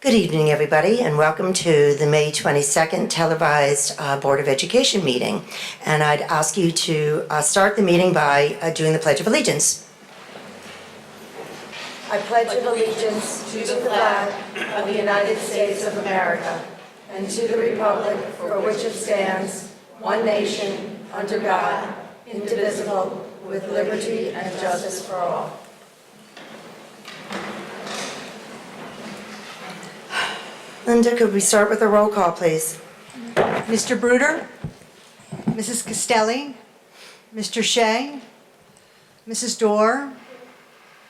Good evening, everybody, and welcome to the May 22nd televised Board of Education meeting. And I'd ask you to start the meeting by doing the Pledge of Allegiance. I pledge allegiance to the flag of the United States of America and to the republic for which it stands, one nation, under God, indivisible, with liberty and justice for all. Linda, could we start with a roll call, please? Mr. Bruder, Mrs. Castelli, Mr. Shea, Mrs. Dorr,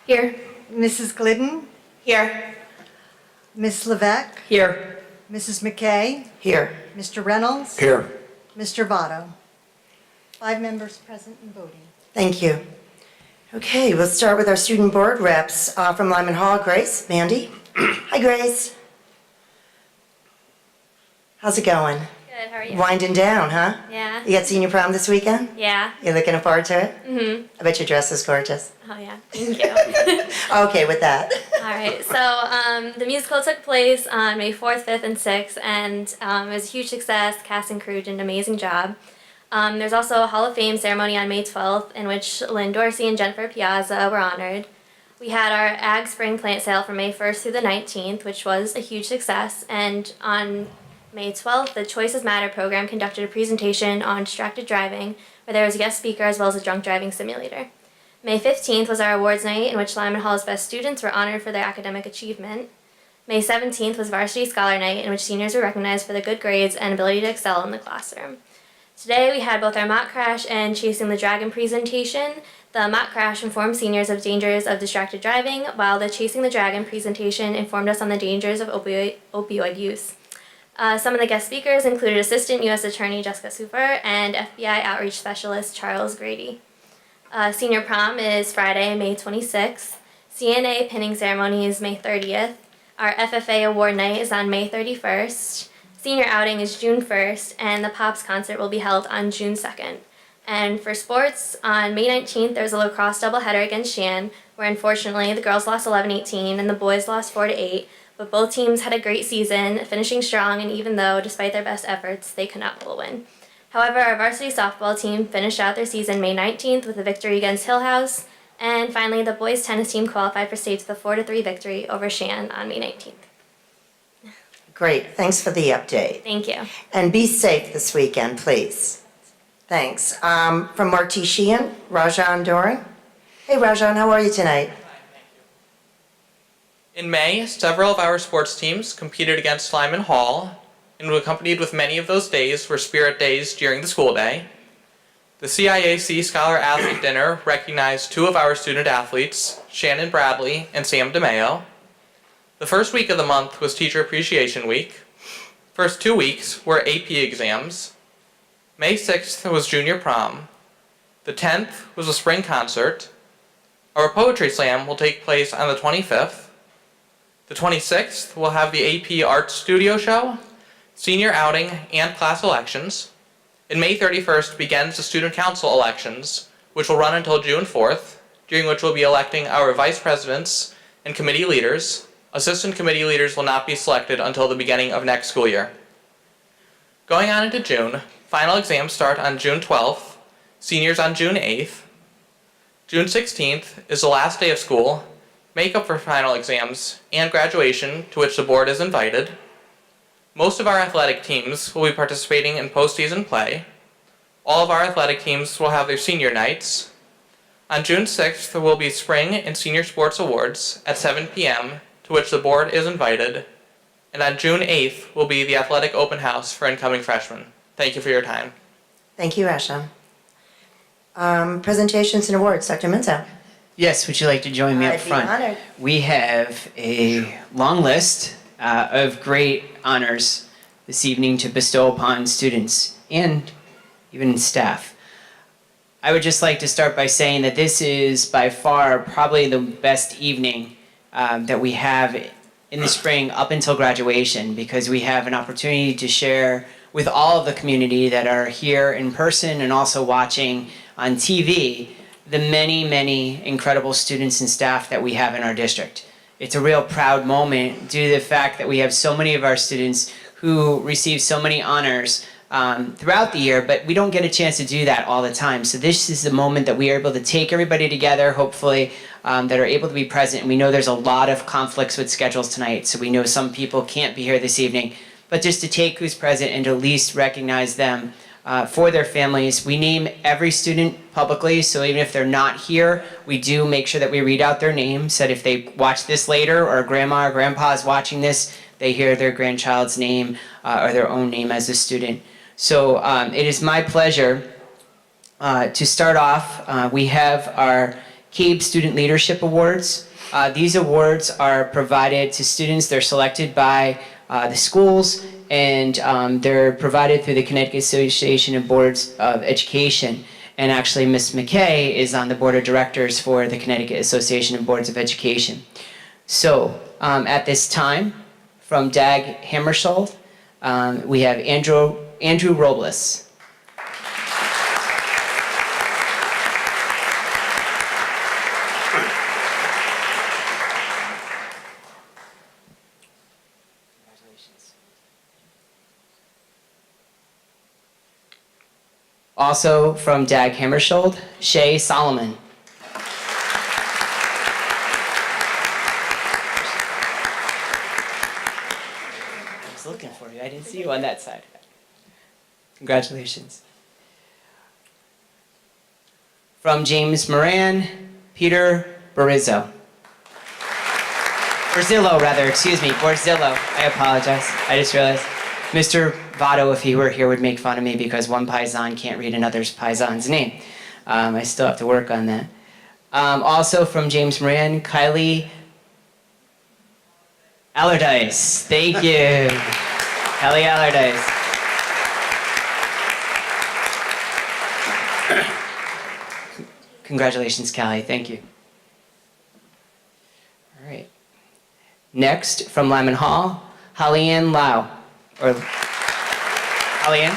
Here. Mrs. Glidden, Here. Ms. Levesque, Here. Mrs. McKay, Here. Mr. Reynolds, Here. Mr. Votto. 5 members present and voting. Thank you. Okay, we'll start with our student board reps from Lyman Hall. Grace, Mandy. Hi, Grace. How's it going? Good, how are you? Winding down, huh? Yeah. You got senior prom this weekend? Yeah. You looking forward to it? Mm-hmm. I bet your dress is gorgeous. Oh, yeah. Thank you. Okay, with that. All right. So the musical took place on May 4th, 5th, and 6th, and it was a huge success. Cast and crew did an amazing job. There's also a Hall of Fame ceremony on May 12th in which Lynn Dorsey and Jennifer Piazza were honored. We had our Ag Spring Plant Sale from May 1st through the 19th, which was a huge success, and on May 12th, the Choices Matter program conducted a presentation on distracted driving, where there was a guest speaker as well as a drunk driving simulator. May 15th was our awards night, in which Lyman Hall's best students were honored for their academic achievement. May 17th was Varsity Scholar Night, in which seniors were recognized for their good grades and ability to excel in the classroom. Today we had both our mock crash and Chasing the Dragon presentation. The mock crash informed seniors of dangers of distracted driving, while the Chasing the Dragon presentation informed us on the dangers of opioid use. Some of the guest speakers included Assistant U.S. Attorney Jessica Super and FBI Outreach Specialist Charles Grady. Senior prom is Friday, May 26th. CNA pinning ceremony is May 30th. Our FFA award night is on May 31st. Senior outing is June 1st, and the Pops concert will be held on June 2nd. And for sports, on May 19th, there's a lacrosse doubleheader against Shan, where unfortunately the girls lost 11-18 and the boys lost 4-8. But both teams had a great season, finishing strong, and even though, despite their best efforts, they could not pull a win. However, our varsity softball team finished out their season May 19th with a victory against Hill House, and finally, the boys tennis team qualified for states with a 4-3 victory over Shan on May 19th. Great, thanks for the update. Thank you. And be safe this weekend, please. Thanks. From Mark T. Sheehan, Rajan Doran. Hey, Rajan, how are you tonight? In May, several of our sports teams competed against Lyman Hall, and accompanied with many of those days were spirit days during the school day. The CIAC Scholar Athlete Dinner recognized 2 of our student athletes, Shannon Bradley and Sam DeMeo. The first week of the month was Teacher Appreciation Week. First 2 weeks were AP exams. May 6th was Junior Prom. The 10th was a spring concert. Our Poetry Slam will take place on the 25th. The 26th, we'll have the AP Art Studio Show, Senior Outing, and class elections. And May 31st begins the Student Council elections, which will run until June 4th, during which we'll be electing our vice presidents and committee leaders. Assistant committee leaders will not be selected until the beginning of next school year. Going on into June, final exams start on June 12th, seniors on June 8th. June 16th is the last day of school, makeup for final exams, and graduation, to which the board is invited. Most of our athletic teams will be participating in postseason play. All of our athletic teams will have their senior nights. On June 6th, there will be spring and senior sports awards at 7 p.m., to which the board is invited. And on June 8th will be the athletic open house for incoming freshmen. Thank you for your time. Thank you, Rajan. Presentations and awards, Dr. Menzo. Yes, would you like to join me up I'd be front? honored. We have a long list of great honors this evening to bestow upon students and even staff. I would just like to start by saying that this is by far probably the best evening that we have in the spring up until graduation, because we have an opportunity to share with all of the community that are here in person and also watching on TV the many, many incredible students and staff that we have in our district. it's a real proud moment due to the fact that we have so many of our students who receive so many honors throughout the year, but we don't get a chance to do that all the time. So this is the moment that we are able to take everybody together, hopefully, that are able to be present. And we know there's a lot of conflicts with schedules tonight, so we know some people can't be here this evening. But just to take who's present and to at least recognize them for their families. We name every student publicly, so even if they're not here, we do make sure that we read out their name, so that if they watch this later, or grandma or grandpa is watching this, they hear their grandchild's name or their own name as a student. So it is my pleasure to start off. We have our CABE Student Leadership Awards. These awards are provided to students. They're selected by the schools, and they're provided through the Connecticut Association of Boards of Education. And actually, Ms. McKay is on the board of directors for the Connecticut Association of Boards of Education. So at this time, from DAG Hammarskjöld, we have Andrew Robles. Also from DAG Hammarskjöld, Shay Solomon. I was looking for you. I didn't see you on that side. Congratulations. From James Moran, Peter Borzillo. Borzillo, I apologize. I just realized. Mr. Votto, if he were here, would make fun of me because one Paisan can't read another's Paisan's name. I still have to work on that. Also from James Moran, Kylie Allardyce. Thank you. Kylie Allardyce. Congratulations, Callie. Thank you. All right. Next, from Lyman Hall, Halian Lau. Or Halian.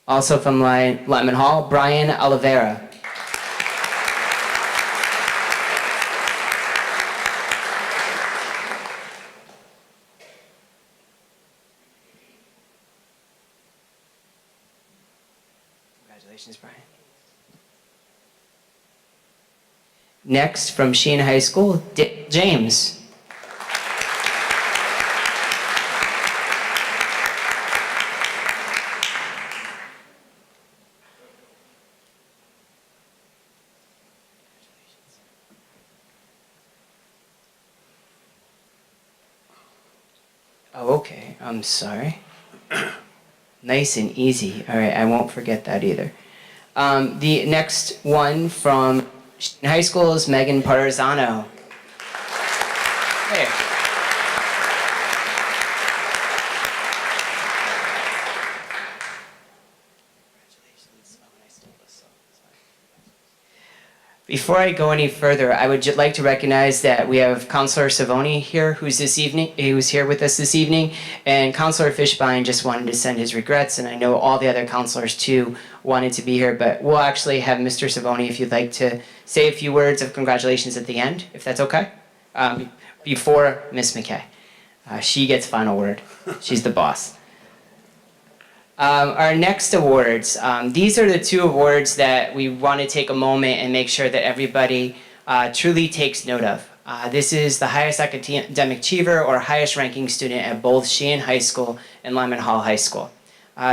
Also from Lyman Hall, Brian Oliveira. Congratulations, Brian. Next, from Sheehan High School, James. Oh, okay. I'm sorry. Nice and easy. All right, I won't forget that either. The next one from High School is Megan Parzano. Hey. Before I go any further, I would like to recognize that we have Counselor Savoni here, who's here with us this evening, and Counselor Fishbein just wanted to send his regrets, and I know all the other counselors too wanted to be here, but we'll actually have Mr. Savoni, if you'd like to say a few words of congratulations at the end, if that's okay, before Ms. McKay. She gets final word. She's the boss. Our next awards, these are the two awards that we want to take a moment and make sure that everybody truly takes note of. This is the highest academic achiever or highest ranking student at both Sheehan High School and Lyman Hall High School.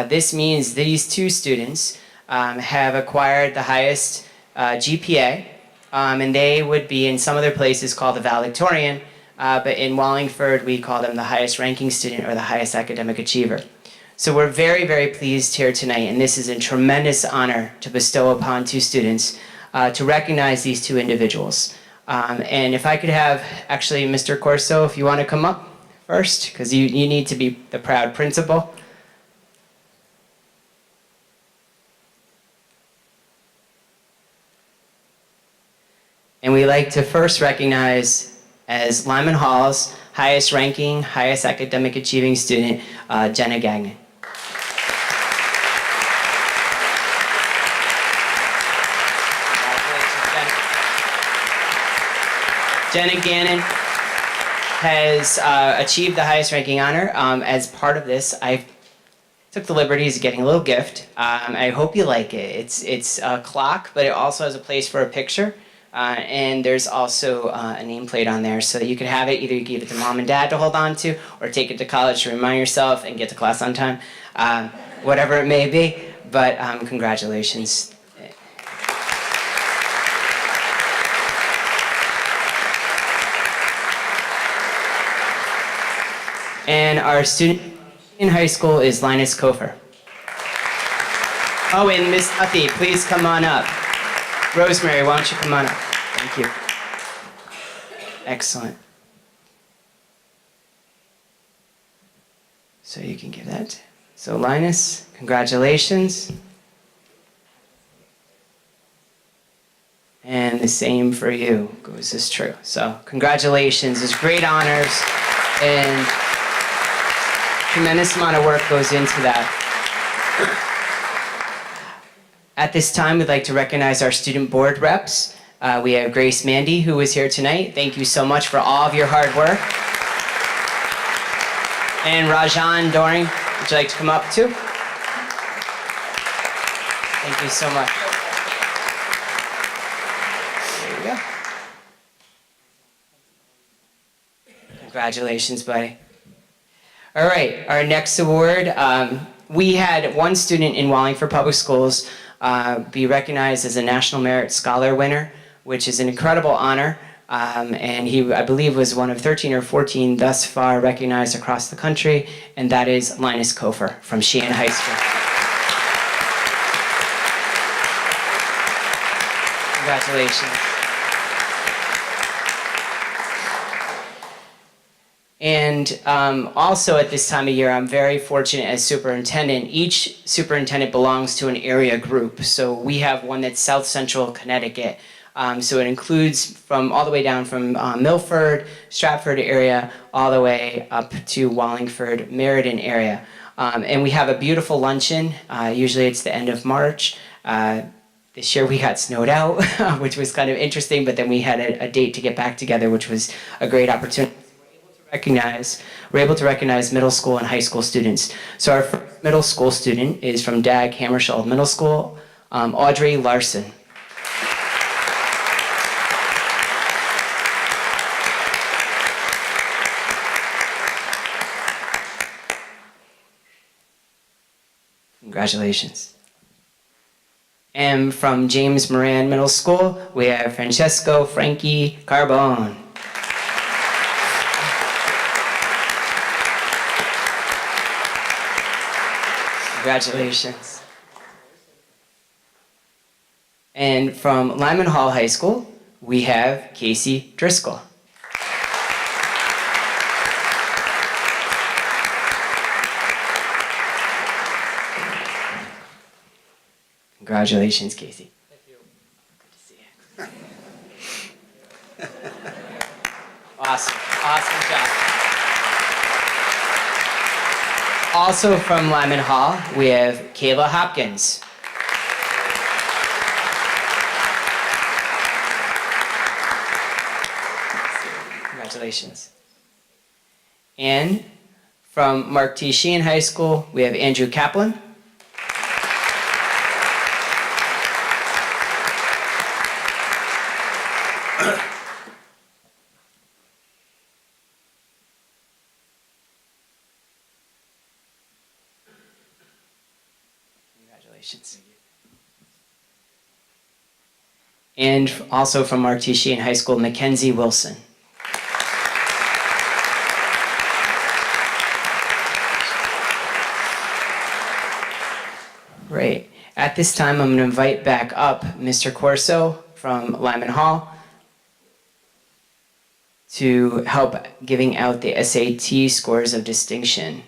This means these two students have acquired the highest GPA, and they would be in some other places called the valedictorian, but in Wallingford we call them the highest ranking student or the highest academic achiever. So we're very, very pleased here tonight, and this is a tremendous honor to bestow upon two students to recognize these two individuals. And if I could have, actually, Mr. Corso, if you want to come up first, because you need to be the proud principal. And we like to first recognize as Lyman Hall's highest ranking, highest academic achieving student, Jenna Gagnon. Jenna Gannon has achieved the highest ranking honor. As part of this, I took the liberties of getting a little gift. I hope you like it. It's a clock, but it also has a place for a picture. And there's also a nameplate on there, so you could have it. Either you give it to mom and dad to hold on to, or take it to college to remind yourself and get to class on time. Whatever it may be, but congratulations. And our student in high school is Linus Kofer. Oh, and Miss Duffy, please come on up. Rosemary, why don't you come on up? Thank you. Excellent. So you can give that. So Linus, congratulations. And the same for you. Goes this true. So congratulations. It's great honors, and tremendous amount of work goes into that. At this time, we'd like to recognize our student board reps. We have Grace Mandy, who is here tonight. Thank you so much for all of your hard work. And Rajan Doring, would you like to come up too? Thank you so much. There you go. Congratulations, buddy. All right, our next award, we had one student in Wallingford Public Schools be recognized as a National Merit Scholar winner, which is an incredible honor. And he, I believe, was one of 13 or 14 thus far recognized across the country, and that is Linus Kofer from Sheehan High School. Congratulations. And also at this time of year, I'm very fortunate as superintendent. Each superintendent belongs to an area group. So we have one that's South Central Connecticut. So it includes from all the way down from Milford, Stratford area, all the way up to Wallingford, Meriden area. And we have a beautiful luncheon. Usually it's the end of March. This year we got snowed out, which was kind of interesting, but then we had a date to get back together, which was a great opportunity. We're able to recognize middle school and high school students. So our first middle school student is from Dag Hammarskjöld Middle School, Audrey Larson. Congratulations. And from James Moran Middle School, we have Francesco Frankie Carbone. Congratulations. And from Lyman Hall High School, we have Casey Driscoll. Congratulations, Casey. Thank you. Good to see you. Awesome job. Also from Lyman Hall, we have Kayla Hopkins. Congratulations. And from Mark T. Sheehan High School, we have Andrew Kaplan. Congratulations. And also from Mark T. Sheehan High School, Mackenzie Wilson. Great. At this time, I'm going to invite back up Mr. Corso from Lyman Hall to help giving out the SAT scores of distinction.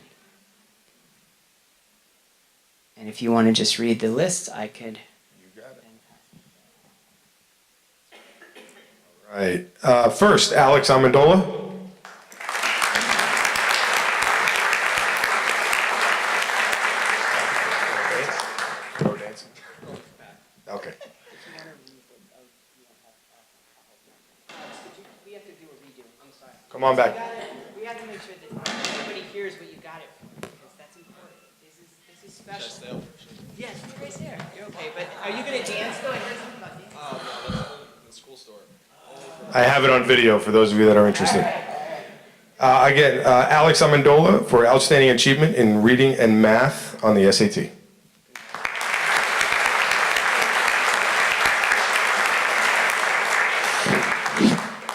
And if you want to just read the list, I could. You got it. All right. First, Alex Amendola. Go dancing. Okay. Come on back. We have to make sure that everybody hears what you got it from, because that's important. This is special. Yes, right there. You're okay, but are you gonna dance though? I heard something about dance. I have it on video for those of you that are interested. Again, Alex Amendola for outstanding achievement in reading and math on the SAT.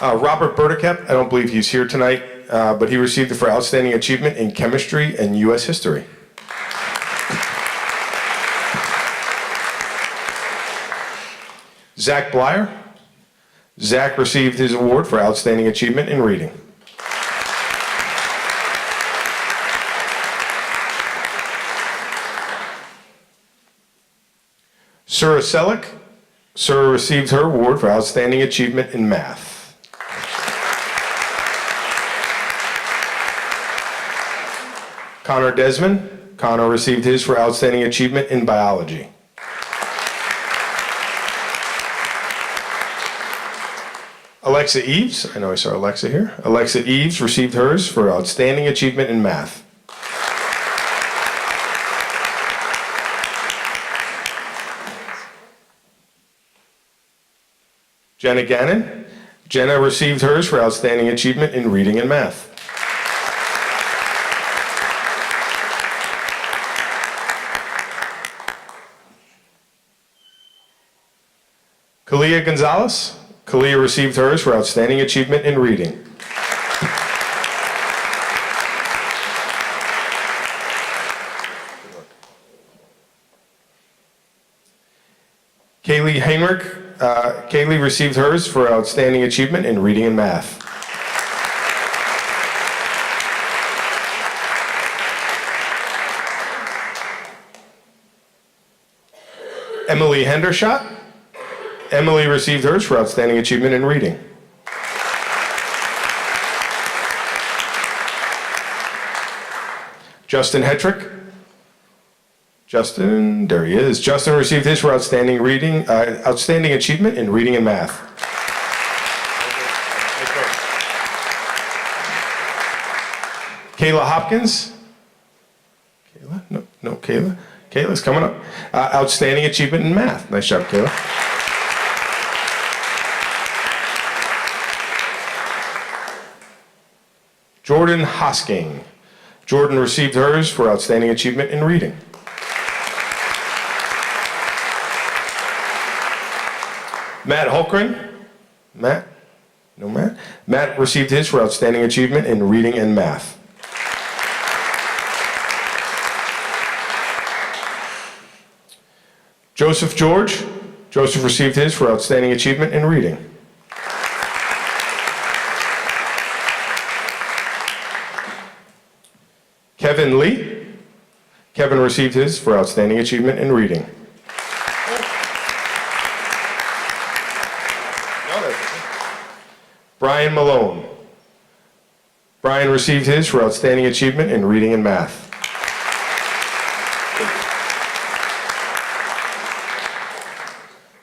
Robert Burdicap, I don't believe he's here tonight, but he received it for outstanding achievement in chemistry and U.S. history. Zach Blyer. Zach received his award for outstanding achievement in reading. Sura Selick. Sura received her award for outstanding achievement in math. Connor Desmond. Connor received his for outstanding achievement in biology. Alexa Eves, I know I saw Alexa here. Alexa Eves received hers for outstanding achievement in math. Jenna Gannon. Jenna received hers for outstanding achievement in reading and math. Kalia Gonzalez. Kalia received hers for outstanding achievement in reading. Kaylee Heinrich. Kaylee received hers for outstanding achievement in reading and math. Emily Hendershot. Emily received hers for outstanding achievement in reading. Justin Hetrick. Justin, there he is. Justin received his for outstanding achievement in reading and math. Kayla Hopkins. Kayla? No, Kayla. Kayla's coming up. Outstanding achievement in math. Nice job, Kayla. Jordan Hosking. Jordan received hers for outstanding achievement in reading. Matt Holgren. Matt? No Matt? Matt received his for outstanding achievement in reading and math. Joseph George. Joseph received his for outstanding achievement in reading. Kevin Lee. Kevin received his for outstanding achievement in reading. Brian Malone. Brian received his for outstanding achievement in reading and math.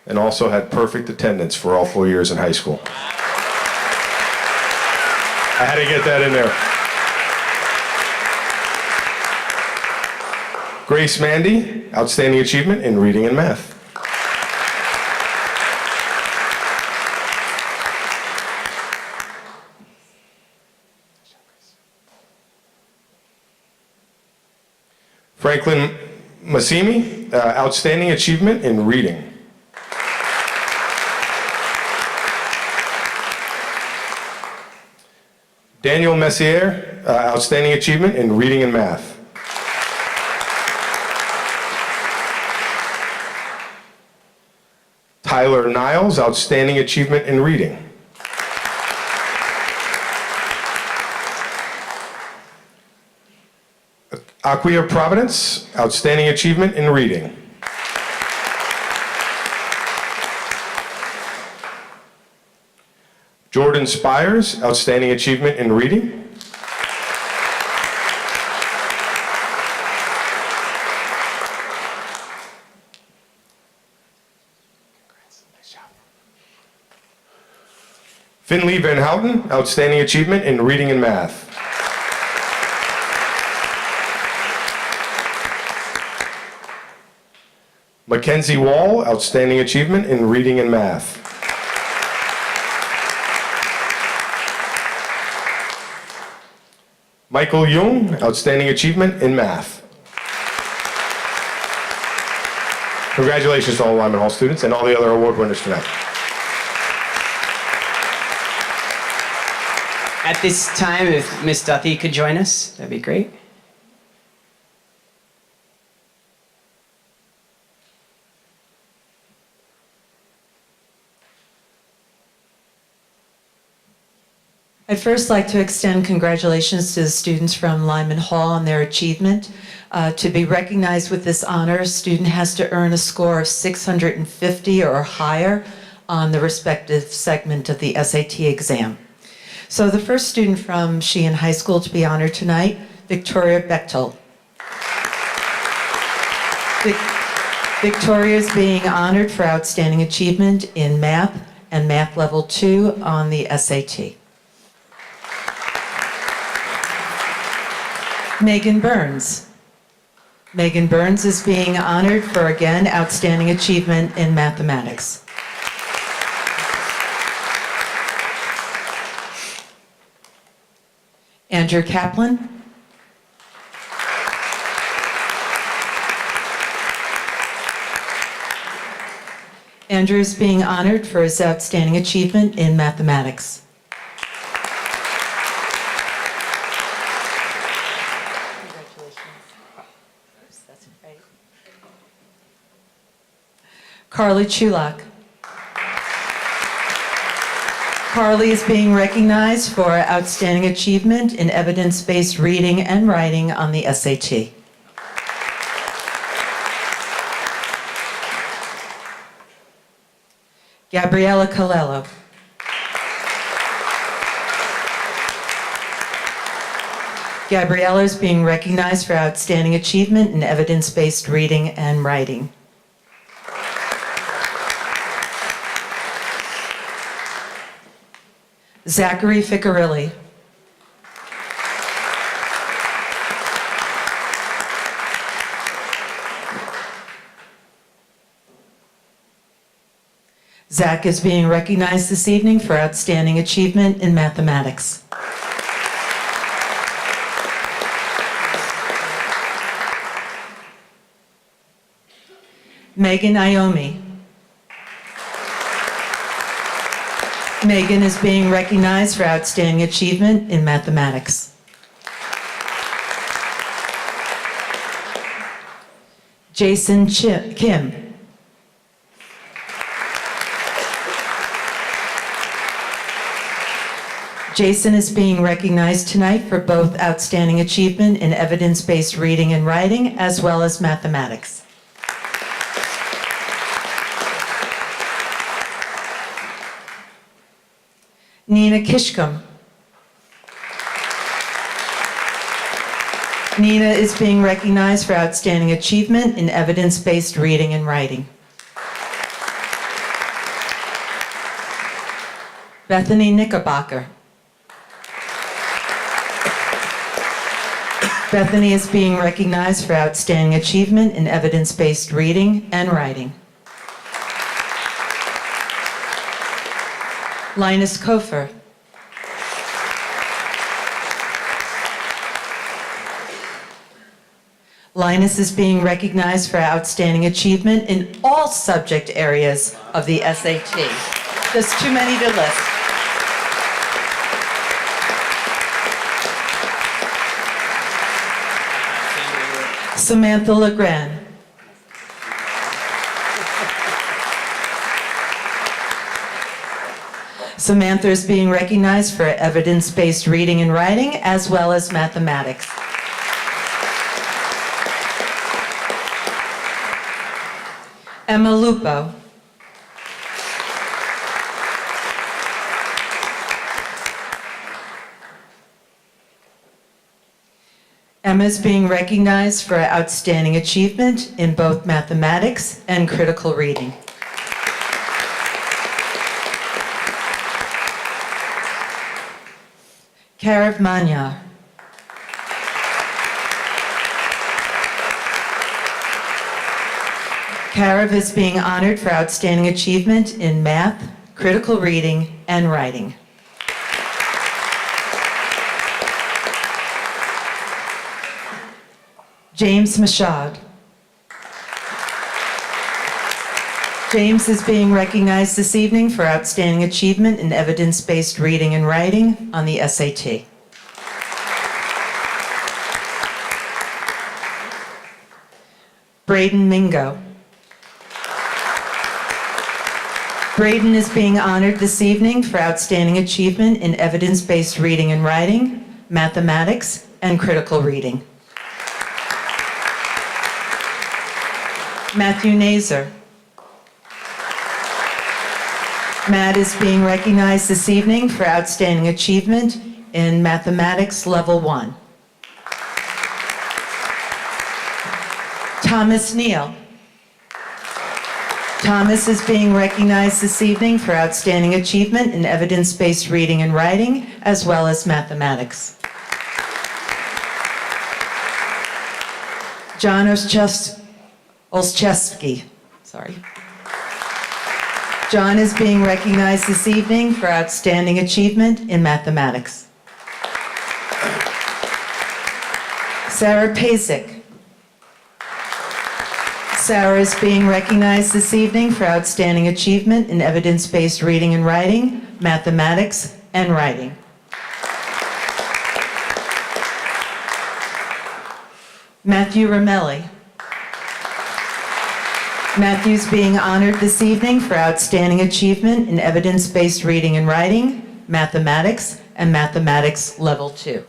And also had perfect attendance for all 4 years in high school. I had to get that in there. Grace Mandy, outstanding achievement in reading and math. Franklin Massimi, outstanding achievement in reading. Daniel Messier, outstanding achievement in reading and math. Tyler Niles, outstanding achievement in reading. Aquia Providence, outstanding achievement in reading. Jordan Spires, outstanding achievement in reading. Finley Van Houten, outstanding achievement in reading and math. Mackenzie Wall, outstanding achievement in reading and math. Michael Jung, outstanding achievement in math. Congratulations to all Lyman Hall students and all the other award winners tonight. At this time, if Ms. Duthie could join us, that'd be great. I'd first like to extend congratulations to the students from Lyman Hall on their achievement. To be recognized with this honor, a student has to earn a score of 650 or higher on the respective segment of the SAT exam. So the first student from Sheehan High School to be honored tonight, Victoria Bechtel. Victoria is being honored for outstanding achievement in math and math level 2 on the SAT. Megan Burns. Megan Burns is being honored for, again, outstanding achievement in mathematics. Andrew Kaplan. Andrew is being honored for his outstanding achievement in mathematics. Carly Chulak. Carly is being recognized for outstanding achievement in evidence-based reading and writing on the SAT. Gabriella Colello. Gabriella is being recognized for outstanding achievement in evidence-based reading and writing. Zachary Ficarilli. Zach is being recognized this evening for outstanding achievement in mathematics. Megan Iomi. Megan is being recognized for outstanding achievement in mathematics. Jason Kim. Jason is being recognized tonight for both outstanding achievement in evidence-based reading and writing, as well as mathematics. Nina Kishkum. Nina is being recognized for outstanding achievement in evidence-based reading and writing. Bethany Knickerbocker. Bethany is being recognized for outstanding achievement in evidence-based reading and writing. Linus Kofer. Linus is being recognized for outstanding achievement in all subject areas of the SAT. Just too many to list. Samantha Legrand. Samantha is being recognized for evidence-based reading and writing, as well as mathematics. Emma Lupo. Emma is being recognized for outstanding achievement in both mathematics and critical reading. Karev Manyar. Karev is being honored for outstanding achievement in math, critical reading, and writing. James Mashad. James is being recognized this evening for outstanding achievement in evidence-based reading and writing on the SAT. Braden Mingo. Braden is being honored this evening for outstanding achievement in evidence-based reading and writing, mathematics, and critical reading. Matthew Nazer. Matt is being recognized this evening for outstanding achievement in Mathematics Level 1. Thomas Neal. Thomas is being recognized this evening for outstanding achievement in evidence-based reading and writing, as well as mathematics. John Olszewski. John is being recognized this evening for outstanding achievement in mathematics. Sarah Pasek. Sarah is being recognized this evening for outstanding achievement in evidence-based reading and writing, mathematics, and writing. Matthew Ramelli. Matthew's being honored this evening for outstanding achievement in evidence-based reading and writing, mathematics, and mathematics level 2.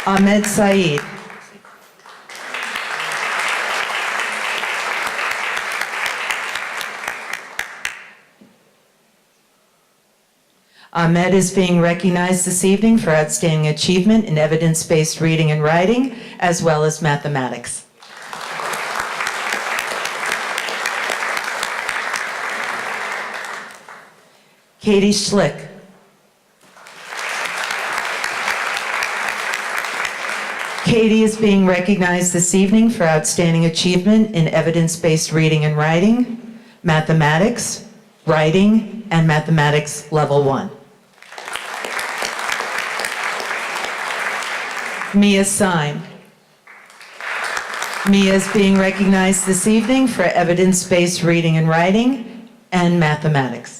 Ahmed Saeed. Ahmed is being recognized this evening for outstanding achievement in evidence-based reading and writing, as well as mathematics. Katie Schlick. Katie is being recognized this evening for outstanding achievement in evidence-based reading and writing, mathematics, writing, and mathematics level 1. Mia Syme. Mia is being recognized this evening for evidence-based reading and writing and mathematics.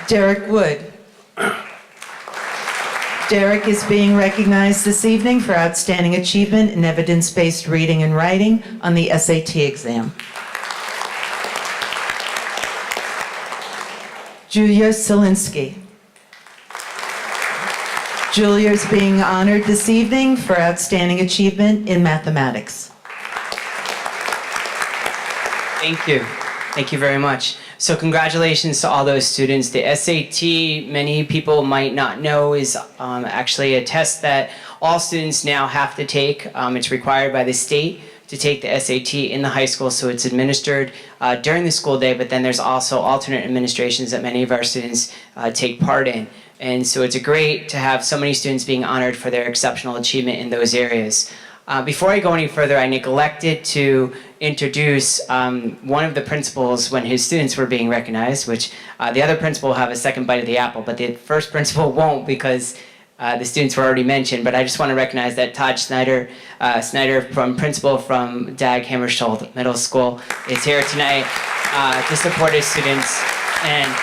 Derek Wood. Derek is being recognized this evening for outstanding achievement in evidence-based reading and writing on the SAT exam. Julia Selinsky. Julia is being honored this evening for outstanding achievement in mathematics. Thank you. Thank you very much. So congratulations to all those students. The SAT, many people might not know, is actually a test that all students now have to take. It's required by the state to take the SAT in the high school, so it's administered during the school day, but then there's also alternate administrations that many of our students take part in. And so it's great to have so many students being honored for their exceptional achievement in those areas. Before I go any further, I neglected to introduce one of the principals when his students were being recognized, which the other principal will have a second bite of the apple, but the first principal won't because the students were already mentioned. But I just want to recognize that Todd Snyder, principal from Dag Hammarskjöld Middle School, is here tonight to support his students. And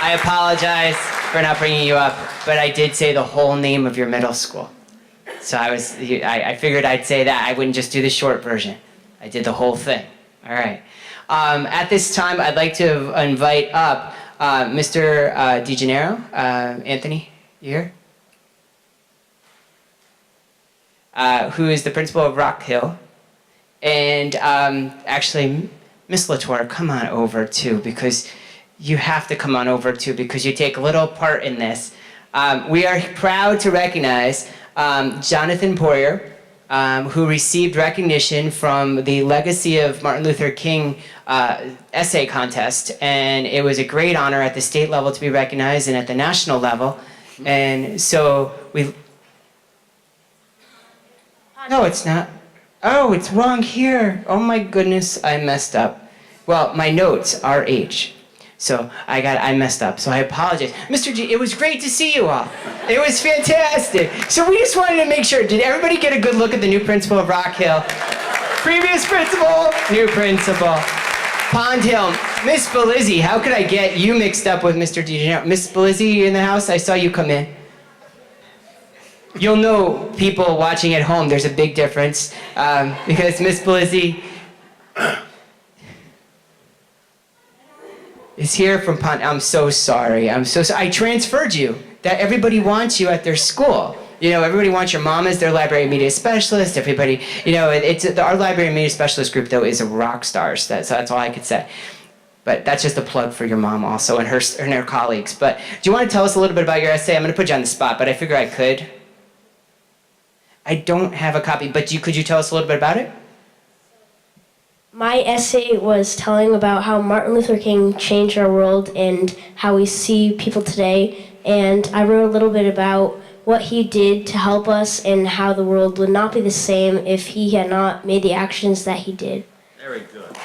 I apologize for not bringing you up, but I did say the whole name of your middle school. So I figured I'd say that. I wouldn't just do the short version. I did the whole thing. All right. At this time, I'd like to invite up Mr. DeGennaro. Anthony, you here? Who is the principal of Rock Hill. And actually, Miss Latour, come on over too, because you have to come on over too, because you take a little part in this. We are proud to recognize Jonathan Poirier, who received recognition from the Legacy of Martin Luther King essay contest. And it was a great honor at the state level to be recognized and at the national level. And so we... No, it's not. Oh, it's wrong here. Oh my goodness, I messed up. Well, my notes are H. So I messed up, so I apologize. Mr. G, it was great to see you all. It was fantastic. So we just wanted to make sure, did everybody get a good look at the new principal of Rock Hill? Previous principal, new principal. Pond Hill, Miss Belizzi, how could I get you mixed up with Mr. DeGenero? Miss Belizzi, you in the house? I saw you come in. You'll know, people watching at home, there's a big difference, because Miss Belizzi is here from Pond. I'm so sorry. I transferred you. That everybody wants you at their school. You know, everybody wants your mom as their library media specialist. Everybody, you know, our library media specialist group though is a rock stars. So that's all I could say. But that's just a plug for your mom also and her colleagues. But do you want to tell us a little bit about your essay? I'm going to put you on the spot, but I figure I could. I don't have a copy, but could you tell us a little bit about it? My essay was telling about how Martin Luther King changed our world and how we see people today. And I wrote a little bit about what he did to help us and how the world would not be the same if he had not made the actions that he did. Very good.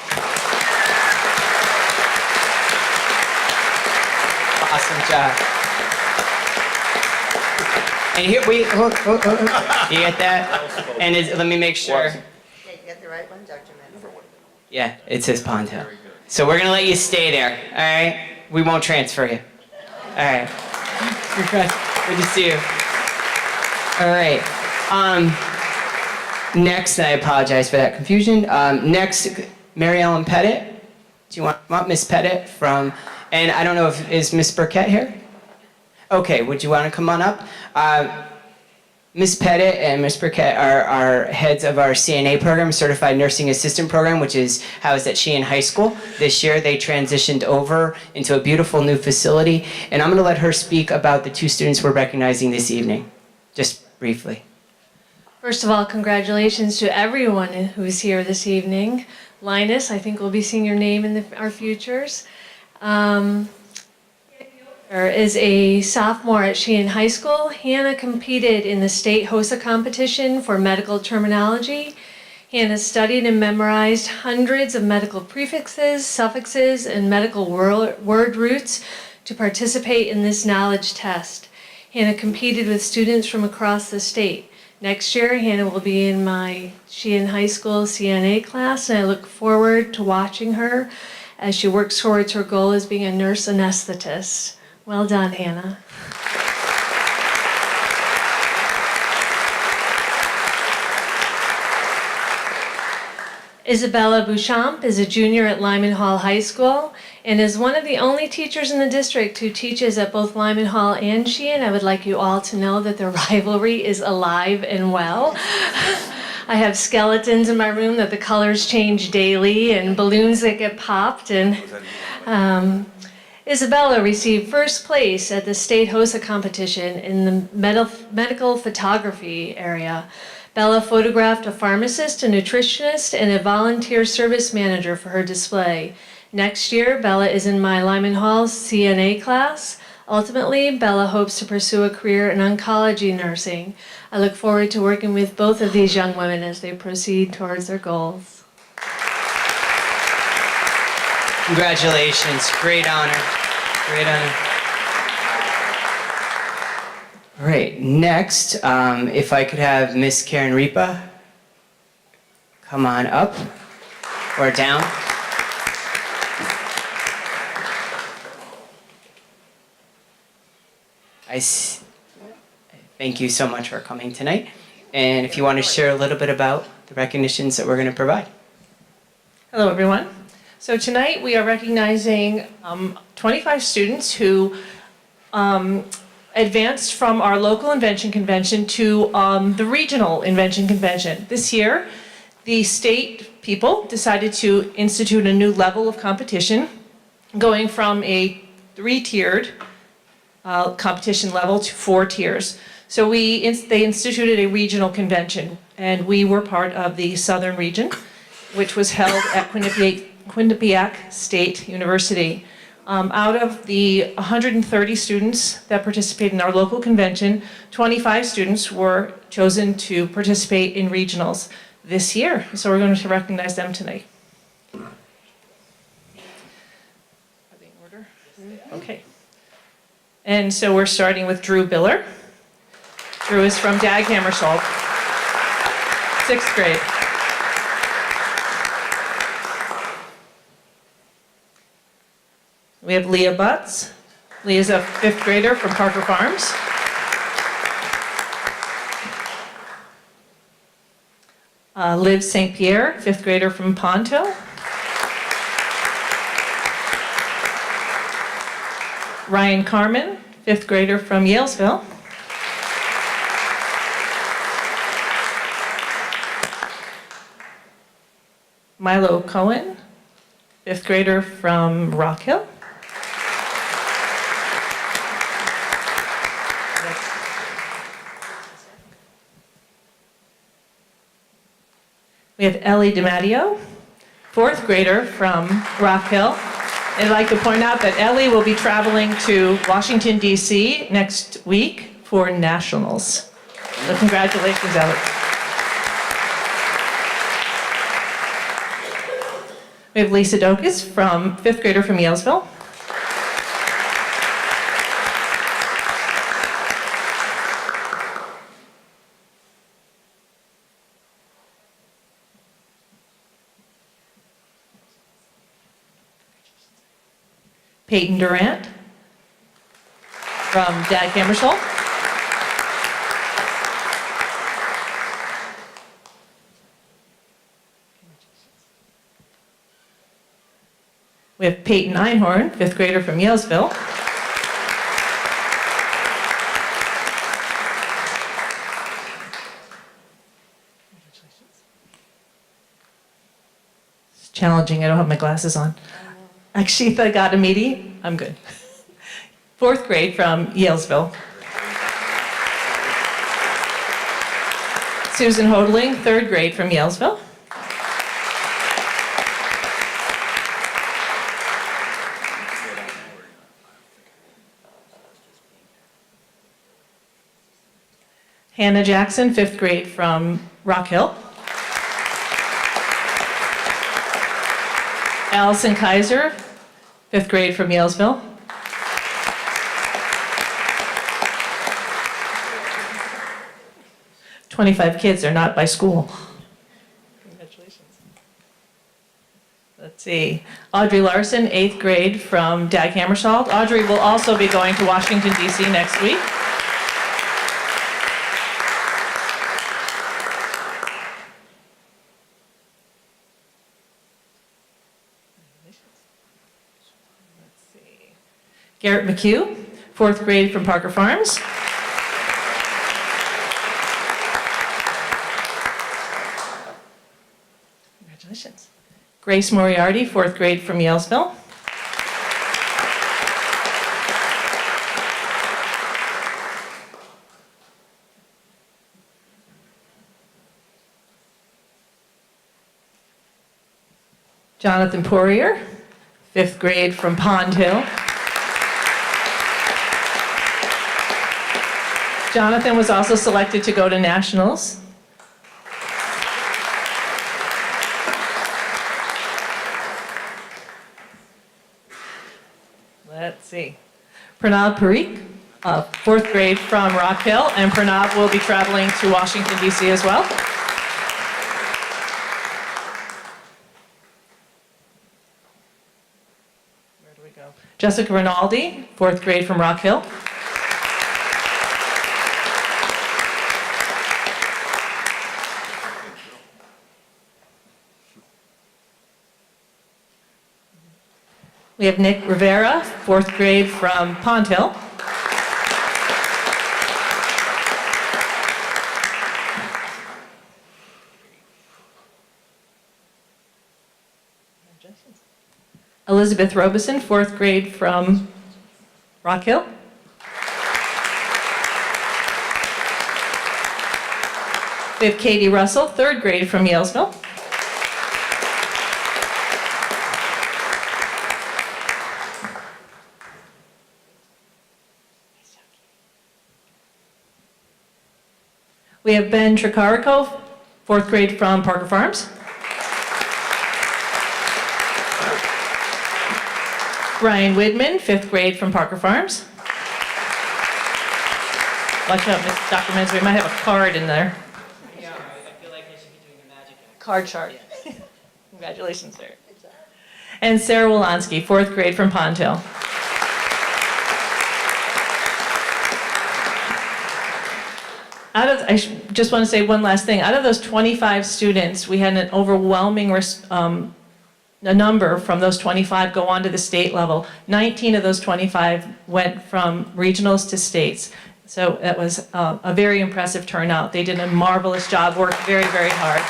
Awesome job. And here you get that? And let me make sure. Okay, you got the right one, Dr. Menzel? Yeah, it says Pond Hill. So we're gonna let you stay there, all right? We won't transfer you. All right. Good to see you. All right. Next, I apologize for that confusion. Next, Mary Ellen Pettit. Do you want Miss Pettit from? And I don't know is Miss Burkett here? Okay. Would you want to come on up? Miss Pettit and Miss Burkett are heads of our CNA program, Certified Nursing Assistant Program, which is housed at Sheehan High School. This year they transitioned over into a beautiful new facility, and I'm going to let her speak about the two students we're recognizing this evening, just briefly. First of all, congratulations to everyone who's here this evening. Linus, I think we'll be seeing your name in our futures. Is a sophomore at Sheehan High School. Hannah competed in the state HOSA competition for medical terminology. Hannah studied and memorized hundreds of medical prefixes, suffixes, and medical word roots to participate in this knowledge test. Hannah competed with students from across the state. Next year, Hannah will be in my Sheehan High School CNA class, and I look forward to watching her as she works towards her goal as being a nurse anesthetist. Well done, Hannah. Isabella Bouchamp is a junior at Lyman Hall High School and is one of the only teachers in the district who teaches at both Lyman Hall and Sheehan. I would like you all to know that the rivalry is alive and well. I have skeletons in my room that the colors change daily and balloons that get popped. And Isabella received first place at the state HOSA competition in the medical photography area. Bella photographed a pharmacist, a nutritionist, and a volunteer service manager for her display. Next year, Bella is in my Lyman Hall CNA class. Ultimately, Bella hopes to pursue a career in oncology nursing. I look forward to working with both of these young women as they proceed towards their goals. Congratulations, great honor, great honor. All right, next, if I could have Miss Karen Ripa come on up or down. Thank you so much for coming tonight. And if you want to share a little bit about the recognitions that we're going to provide. Hello, everyone. So tonight we are recognizing 25 students who advanced from our local invention convention to the regional invention convention. This year, the state people decided to institute a new level of competition, going from a 3-tiered competition level to 4 tiers. So they instituted a regional convention, and we were part of the Southern region, which was held at Quinnipiac State University. Out of the 130 students that participated in our local convention, 25 students were chosen to participate in regionals this year. So we're going to recognize them tonight. Are they in order? Okay. And so we're starting with Drew Biller. Drew is from Dag Hammarskjöld, 6th grade. We have Leah Butts. Leah's a 5th grader from Parker Farms. Liv St. Pierre, 5th grader from Ponto. Ryan Carmen, 5th grader from Yalesville. Milo Cohen, 5th grader from Rock Hill. We have Ellie DiMatteo, 4th grader from Rock Hill. And I'd like to point out that Ellie will be traveling to Washington, D.C. next week for nationals. So congratulations, Ellie. We have Lisa Dokas, 5th grader from Yalesville. Peyton Durant from Dag Hammarskjöld. We have Peyton Einhorn, 5th grader from Yalesville. It's challenging, I don't have my glasses on. Akshitha Gadamiti, I'm good. 4th grade from Yalesville. Susan Hodling, 3rd grade from Yalesville. Hannah Jackson, 5th grade from Rock Hill. Allison Kaiser, 5th grade from Yalesville. "25 kids are not by school." Congratulations. Let's see. Audrey Larson, 8th grade from Dag Hammarskjöld. Audrey will also be going to Washington, D.C. next week. Garrett McHugh, 4th grade from Parker Farms. Congratulations. Grace Moriarty, 4th grade from Yalesville. Jonathan Poirier, 5th grade from Pond Hill. Jonathan was also selected to go to nationals. Let's see. Pranav Parikh, 4th grade from Rock Hill, and Pranav will be traveling to Washington, D.C. as well. Where do we go? Jessica Rinaldi, 4th grade from Rock Hill. We have Nick Rivera, 4th grade from Pond Hill. Elizabeth Robeson, 4th grade from Rock Hill. We have Katie Russell, 3rd grade from Yalesville. We have Ben Tricarico, 4th grade from Parker Farms. Ryan Widman, 5th grade from Parker Farms. Watch out, Dr. Menz, we might have a card in there. I feel like I should be doing a magic. Card chart. Congratulations, sir. And Sarah Wolonsky, 4th grade from Pond Hill. Just want to say one last thing. Out of those 25 students, we had an overwhelming a number from those 25 go on to the state level. 19 of those 25 went from regionals to states. So that was a very impressive turnout. They did a marvelous job, worked very, very hard.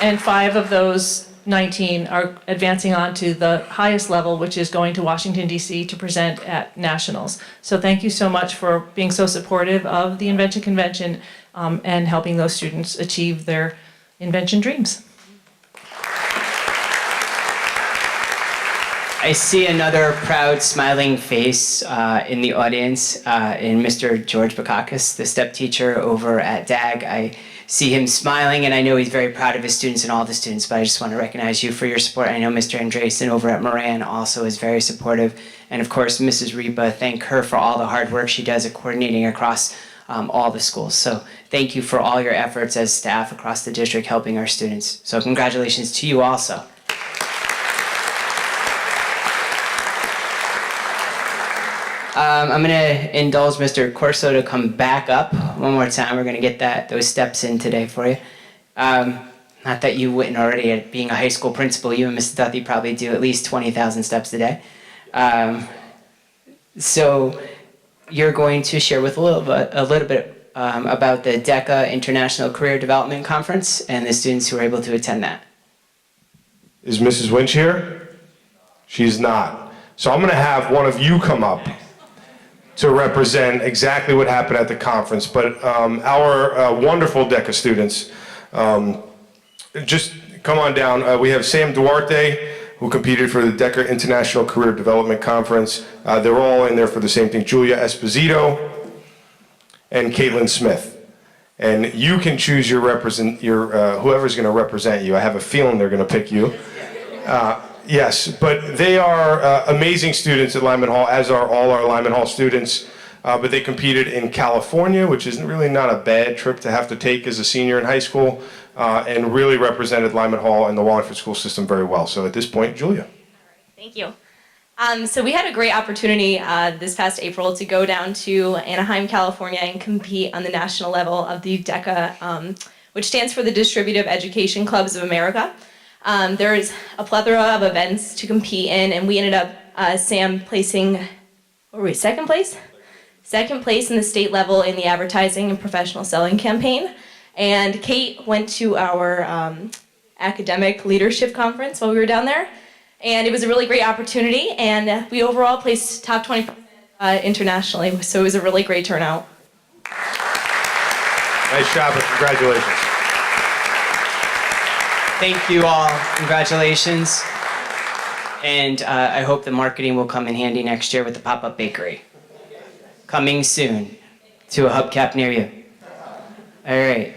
And 5 of those 19 are advancing on to the highest level, which is going to Washington, D.C. to present at nationals. So thank you so much for being so supportive of the Invention Convention and helping those students achieve their invention dreams. I see another proud, smiling face in the audience in Mr. George Bakakis, the step teacher over at DAG. I see him smiling, and I know he's very proud of his students and all the students, but I just want to recognize you for your support. I know Mr. Andreessen over at Moran also is very supportive. And of course, Mrs. Ripa, thank her for all the hard work she does at coordinating across all the schools. So thank you for all your efforts as staff across the district helping our students. So congratulations to you also. I'm going to indulge Mr. Corso to come back up one more time. We're going to get those steps in today for you. Not that you wouldn't already, at being a high school principal, you and Mrs. Duthie probably do at least 20,000 steps a day. So you're going to share with a little bit about the DECA International Career Development Conference and the students who were able to attend that. Is Mrs. Winch here? She's not. So I'm going to have one of you come up to represent exactly what happened at the conference. But our wonderful DECA students, just come on down. We have Sam Duarte, who competed for the DECA International Career Development Conference. They're all in there for the same thing. Julia Esposito and Caitlin Smith. And you can choose your whoever's going to represent you. I have a feeling they're going to pick you. Yes, but they are amazing students at Lyman Hall, as are all our Lyman Hall students. But they competed in California, which is really not a bad trip to have to take as a senior in high school, and really represented Lyman Hall and the Wallingford school system very well. So at this point, Julia. Thank you. So we had a great opportunity this past April to go down to Anaheim, California and compete on the national level of the DECA, which stands for the Distributive Education Clubs of America. There is a plethora of events to compete in, and we ended up, Sam placing, what were we, second place? Second place in the state level in the advertising and professional selling campaign. And Kate went to our academic leadership conference while we were down there. And it was a really great opportunity, and we overall placed top 20% internationally, so it was a really great turnout. Nice job and congratulations. Thank you all. Congratulations. And I hope the marketing will come in handy next year with the pop-up bakery. Coming soon to a hubcap near you. All right.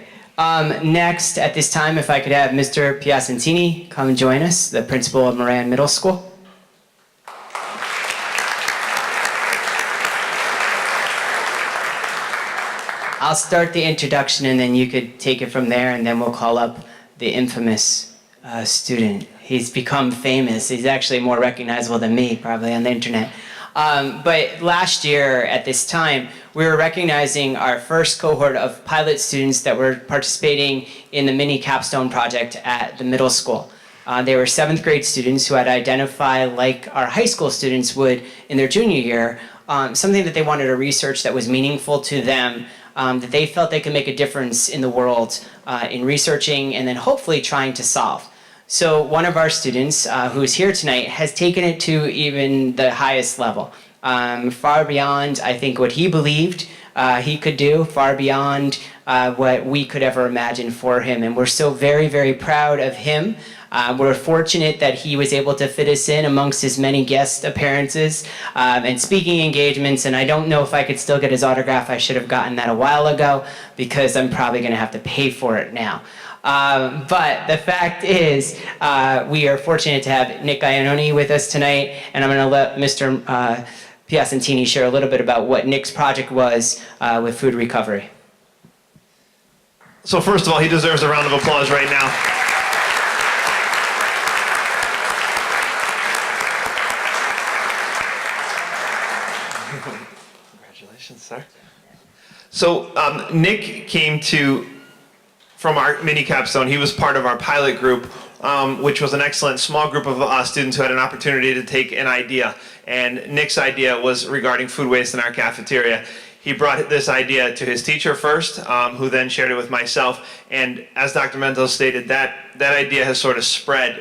Next, at this time, if I could have Mr. Piacentini come join us, the principal of Moran Middle School. I'll start the introduction and then you could take it from there, and then we'll call up the infamous student. He's become famous. He's actually more recognizable than me, probably on the internet. But last year at this time, we were recognizing our first cohort of pilot students that were participating in the mini capstone project at the middle school. They were 7th grade students who had identified, like our high school students would in their junior year, something that they wanted to research that was meaningful to them, that they felt they could make a difference in the world in researching and then hopefully trying to solve. So one of our students who's here tonight has taken it to even the highest level, far beyond, I think, what he believed he could do, far beyond what we could ever imagine for him. And we're so very, very proud of him. We're fortunate that he was able to fit us in amongst his many guest appearances and speaking engagements, and I don't know if I could still get his autograph. I should have gotten that a while ago because I'm probably going to have to pay for it now. But the fact is, we are fortunate to have Nick Iannone with us tonight, and I'm going to let Mr. Piacentini share a little bit about what Nick's project was with food recovery. So first of all, he deserves a round of applause right now. Congratulations, sir. So Nick came from our mini capstone. He was part of our pilot group, which was an excellent small group of students who had an opportunity to take an idea. And Nick's idea was regarding food waste in our cafeteria. He brought this idea to his teacher first, who then shared it with myself. And as Dr. Mentos stated, that idea has sort of spread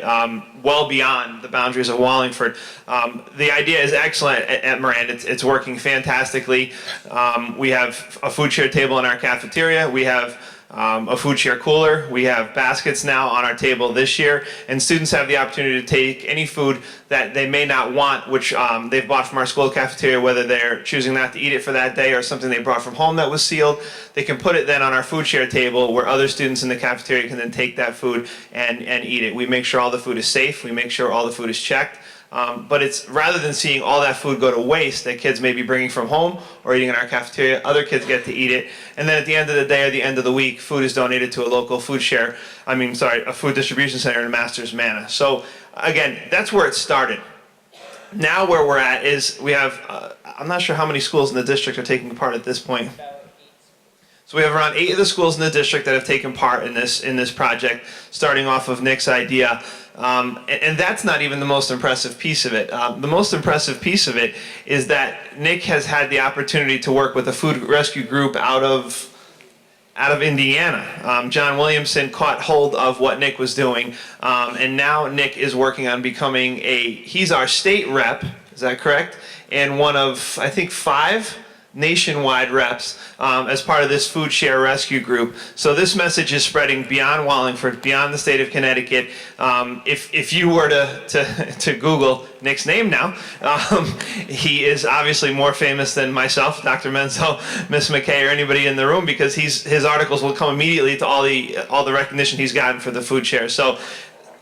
well beyond the boundaries of Wallingford. The idea is excellent at Moran. It's working fantastically. We have a food share table in our cafeteria. We have a food share cooler. We have baskets now on our table this year, and students have the opportunity to take any food that they may not want, which they've bought from our school cafeteria, whether they're choosing not to eat it for that day or something they brought from home that was sealed. They can put it then on our food share table where other students in the cafeteria can then take that food and eat it. We make sure all the food is safe. We make sure all the food is checked. But it's rather than seeing all that food go to waste that kids may be bringing from home or eating in our cafeteria, other kids get to eat it. And then at the end of the day or the end of the week, food is donated to a local a food distribution center in Masters Manna. So again, that's where it started. Now where we're at is we have, I'm not sure how many schools in the district are taking part at this point. So we have around 8 of the schools in the district that have taken part in this project, starting off of Nick's idea. And that's not even the most impressive piece of it. The most impressive piece of it is that Nick has had the opportunity to work with a food rescue group out of Indiana. John Williamson caught hold of what Nick was doing, and now Nick is working on becoming he's our state rep, is that correct? And one of, I think, 5 nationwide reps as part of this food share rescue group. So this message is spreading beyond Wallingford, beyond the state of Connecticut. If you were to Google Nick's name now, he is obviously more famous than myself, Dr. Menzo, Miss McKay, or anybody in the room, because his articles will come immediately to all the recognition he's gotten for the food share. So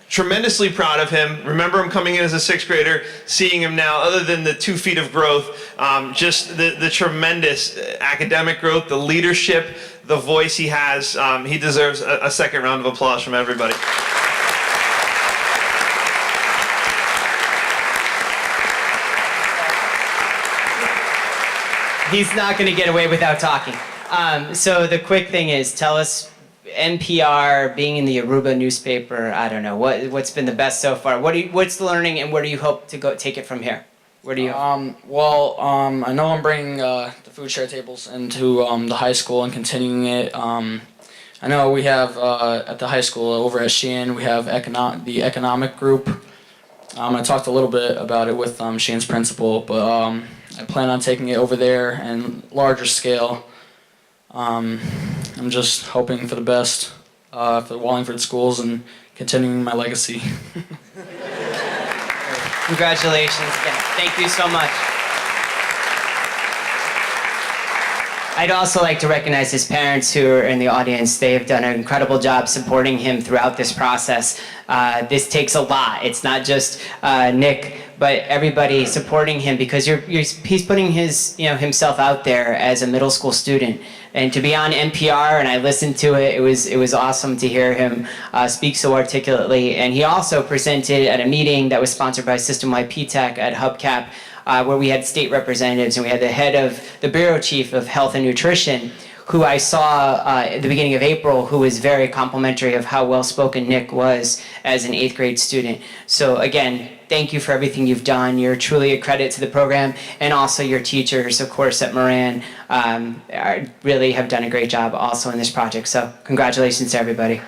tremendously proud of him. Remember him coming in as a 6th grader, seeing him now, other than the 2 feet of growth, just the tremendous academic growth, the leadership, the voice he has. He deserves a second round of applause from everybody. He's not going to get away without talking. So the quick thing is, tell us, NPR, being in the Aruba newspaper, I don't know, what's been the best so far? What's the learning, and where do you hope to go take it from here? Where do you? I know I'm bringing the food share tables into the high school and continuing it. I know we have at the high school over at Sheehan, we have the economic group. I talked a little bit about it with Sheehan's principal, but I plan on taking it over there and larger scale. I'm just hoping for the best for the Wallingford schools and continuing my legacy. Congratulations again. Thank you so much. I'd also like to recognize his parents who are in the audience. They have done an incredible job supporting him throughout this process. This takes a lot. It's not just Nick, but everybody supporting him, because he's putting himself out there as a middle school student. And to be on NPR, and I listened to it, it was awesome to hear him speak so articulately. And he also presented at a meeting that was sponsored by System-Wide PTAC at Hubcap, where we had state representatives, and we had the head of the bureau chief of health and nutrition, who I saw at the beginning of April, who was very complimentary of how well-spoken Nick was as an 8th grade student. So again, thank you for everything you've done. You're truly a credit to the program, and also your teachers, of course, at Moran, really have done a great job also in this project. So congratulations to everybody.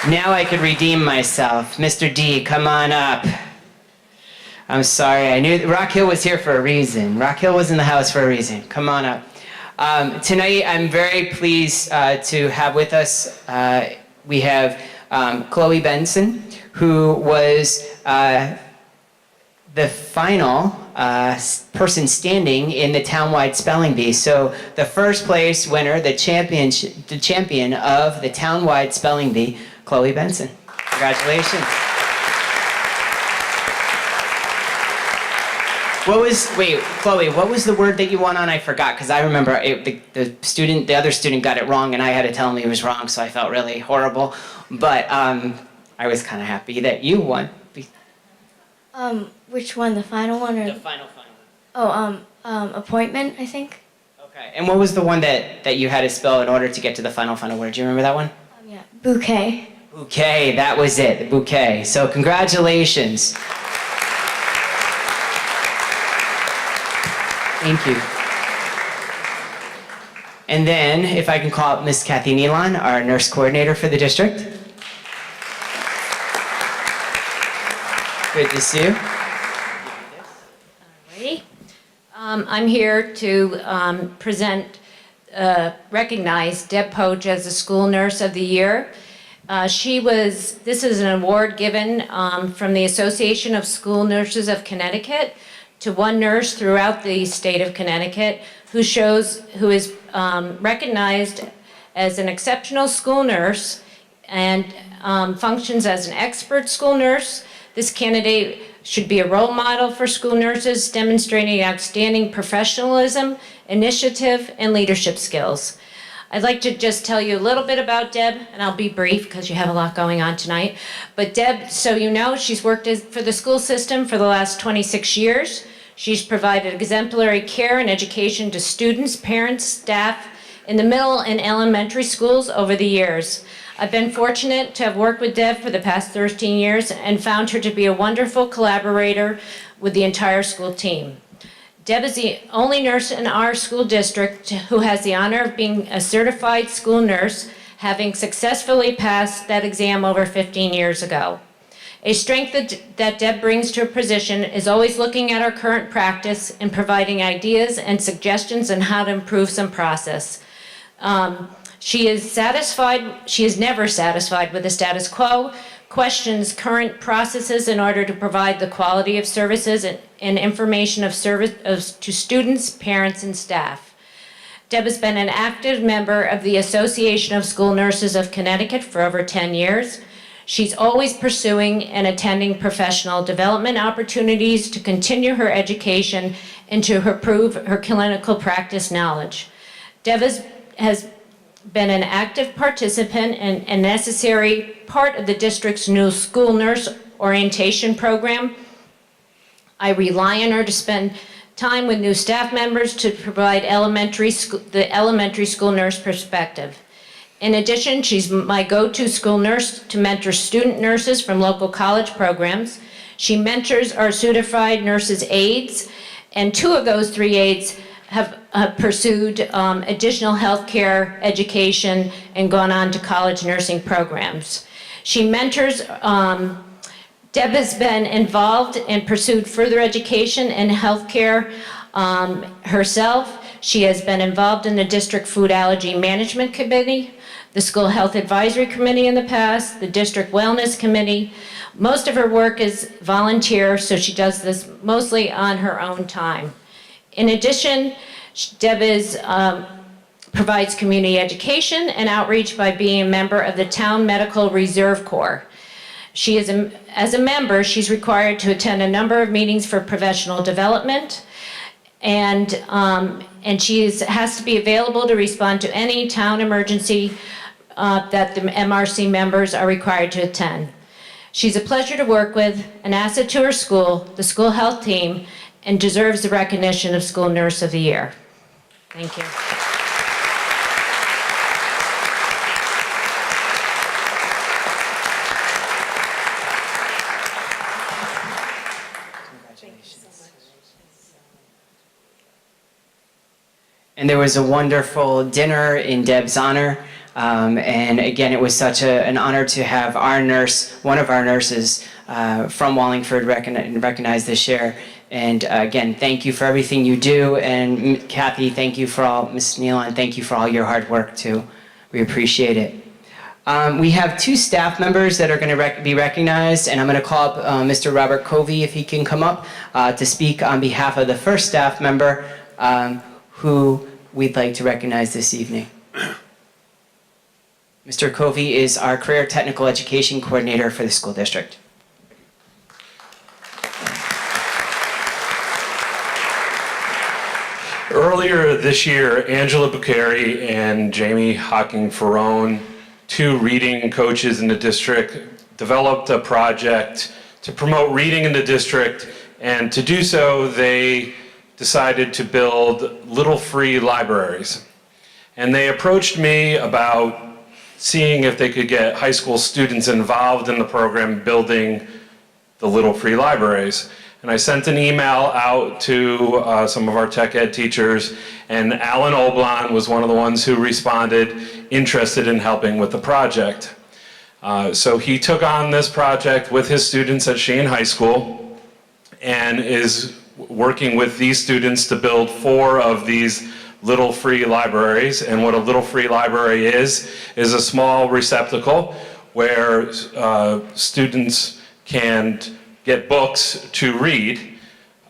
Now I could redeem myself. Mr. D, come on up. I'm sorry. I knew Rock Hill was here for a reason. Rock Hill was in the house for a reason. Come on up. Tonight, I'm very pleased to have with us, we have Chloe Benson, who was the final person standing in the townwide spelling bee. So the first place winner, the champion of the townwide spelling bee, Chloe Benson. Congratulations. Chloe, what was the word that you won on? I forgot, because I remember the other student got it wrong, and I had to tell him he was wrong, so I felt really horrible. But I was kind of happy that you won. Which one, the final one or? The final one. Oh, appointment, I think. Okay, and what was the one that you had to spell in order to get to the final word? Do you remember that one? Yeah, bouquet. Bouquet, that was it, the bouquet. So congratulations. Thank you. And then, if I can call up Miss Kathy Nealon, our nurse coordinator for the district. Good to see you. Alrighty. I'm here to recognize Deb Poach as the School Nurse of the Year. This is an award given from the Association of School Nurses of Connecticut to one nurse throughout the state of Connecticut who is recognized as an exceptional school nurse and functions as an expert school nurse. This candidate should be a role model for school nurses, demonstrating outstanding professionalism, initiative, and leadership skills. I'd like to just tell you a little bit about Deb, and I'll be brief because you have a lot going on tonight. But Deb, so you know, she's worked for the school system for the last 26 years. She's provided exemplary care and education to students, parents, staff in the middle and elementary schools over the years. I've been fortunate to have worked with Deb for the past 13 years and found her to be a wonderful collaborator with the entire school team. Deb is the only nurse in our school district who has the honor of being a certified school nurse, having successfully passed that exam over 15 years ago. A strength that Deb brings to her position is always looking at our current practice and providing ideas and suggestions on how to improve some process. She is never satisfied with the status quo, questions current processes in order to provide the quality of services and information to students, parents, and staff. Deb has been an active member of the Association of School Nurses of Connecticut for over 10 years. She's always pursuing and attending professional development opportunities to continue her education and to improve her clinical practice knowledge. Deb has been an active participant and a necessary part of the district's new school nurse orientation program. I rely on her to spend time with new staff members to provide the elementary school nurse perspective. In addition, she's my go-to school nurse to mentor student nurses from local college programs. She mentors our certified nurses' aides, and 2 of those 3 aides have pursued additional healthcare education and gone on to college nursing programs. She mentors, Deb has been involved and pursued further education in healthcare herself. She has been involved in the District Food Allergy Management Committee, the School Health Advisory Committee in the past, the District Wellness Committee. Most of her work is volunteer, so she does this mostly on her own time. In addition, Deb provides community education and outreach by being a member of the Town Medical Reserve Corps. As a member, she's required to attend a number of meetings for professional development, and she has to be available to respond to any town emergency that the MRC members are required to attend. She's a pleasure to work with, an asset to her school, the school health team, and deserves the recognition of School Nurse of the Year. Thank you. And there was a wonderful dinner in Deb's honor And again, it was such an honor to have our nurse, one of our nurses from Wallingford, recognize this year. And again, thank you for everything you do. And Kathy, thank you for all, Ms. Nealon, thank you for all your hard work too. We appreciate it. We have 2 staff members that are going to be recognized, and I'm going to call up Mr. Robert Covey, if he can come up, to speak on behalf of the first staff member who we'd like to recognize this evening. Mr. Covey is our Career Technical Education Coordinator for the school district. Earlier this year, Angela Bucari and Jamie Hocking-Ferrone, 2 reading coaches in the district, developed a project to promote reading in the district, and to do so, they decided to build little free libraries. And they approached me about seeing if they could get high school students involved in the program building the little free libraries. And I sent an email out to some of our tech ed teachers, and Alan Oblon was one of the ones who responded, interested in helping with the project. So he took on this project with his students at Sheehan High School and is working with these students to build 4 of these little free libraries. And what a little free library is a small receptacle where students can get books to read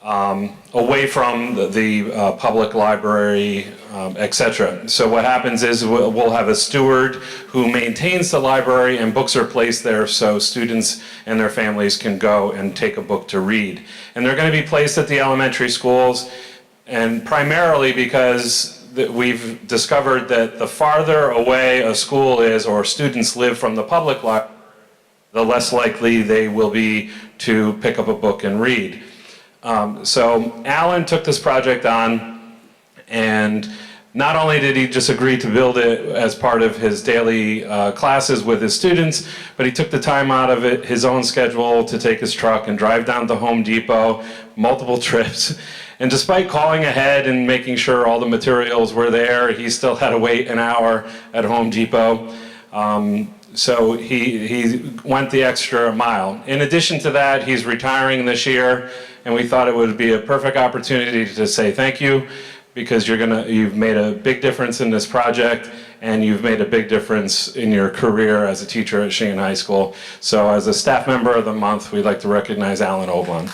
away from the public library, etc. So what happens is we'll have a steward who maintains the library, and books are placed there so students and their families can go and take a book to read. And they're going to be placed at the elementary schools, and primarily because we've discovered that the farther away a school is or students live from the public library, the less likely they will be to pick up a book and read. So Alan took this project on, and not only did he just agree to build it as part of his daily classes with his students, but he took the time out of his own schedule to take his truck and drive down to Home Depot, multiple trips. And despite calling ahead and making sure all the materials were there, he still had to wait an hour at Home Depot. So he went the extra mile. In addition to that, he's retiring this year, and we thought it would be a perfect opportunity to say thank you, because you've made a big difference in this project, and you've made a big difference in your career as a teacher at Sheehan High School. So as a staff member of the month, we'd like to recognize Alan Oblon.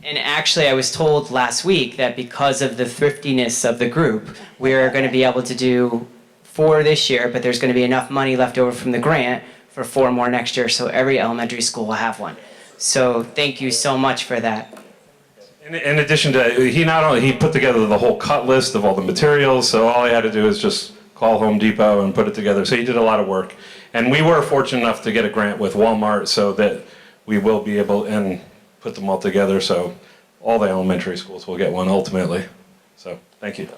And actually, I was told last week that because of the thriftiness of the group, we're going to be able to do 4 this year, but there's going to be enough money left over from the grant for 4 more next year, so every elementary school will have one. So thank you so much for that. In addition to, he put together the whole cut list of all the materials, so all he had to do is just call Home Depot and put it together. So he did a lot of work. And we were fortunate enough to get a grant with Walmart so that we will be able and put them all together, so all the elementary schools will get one ultimately. So thank you.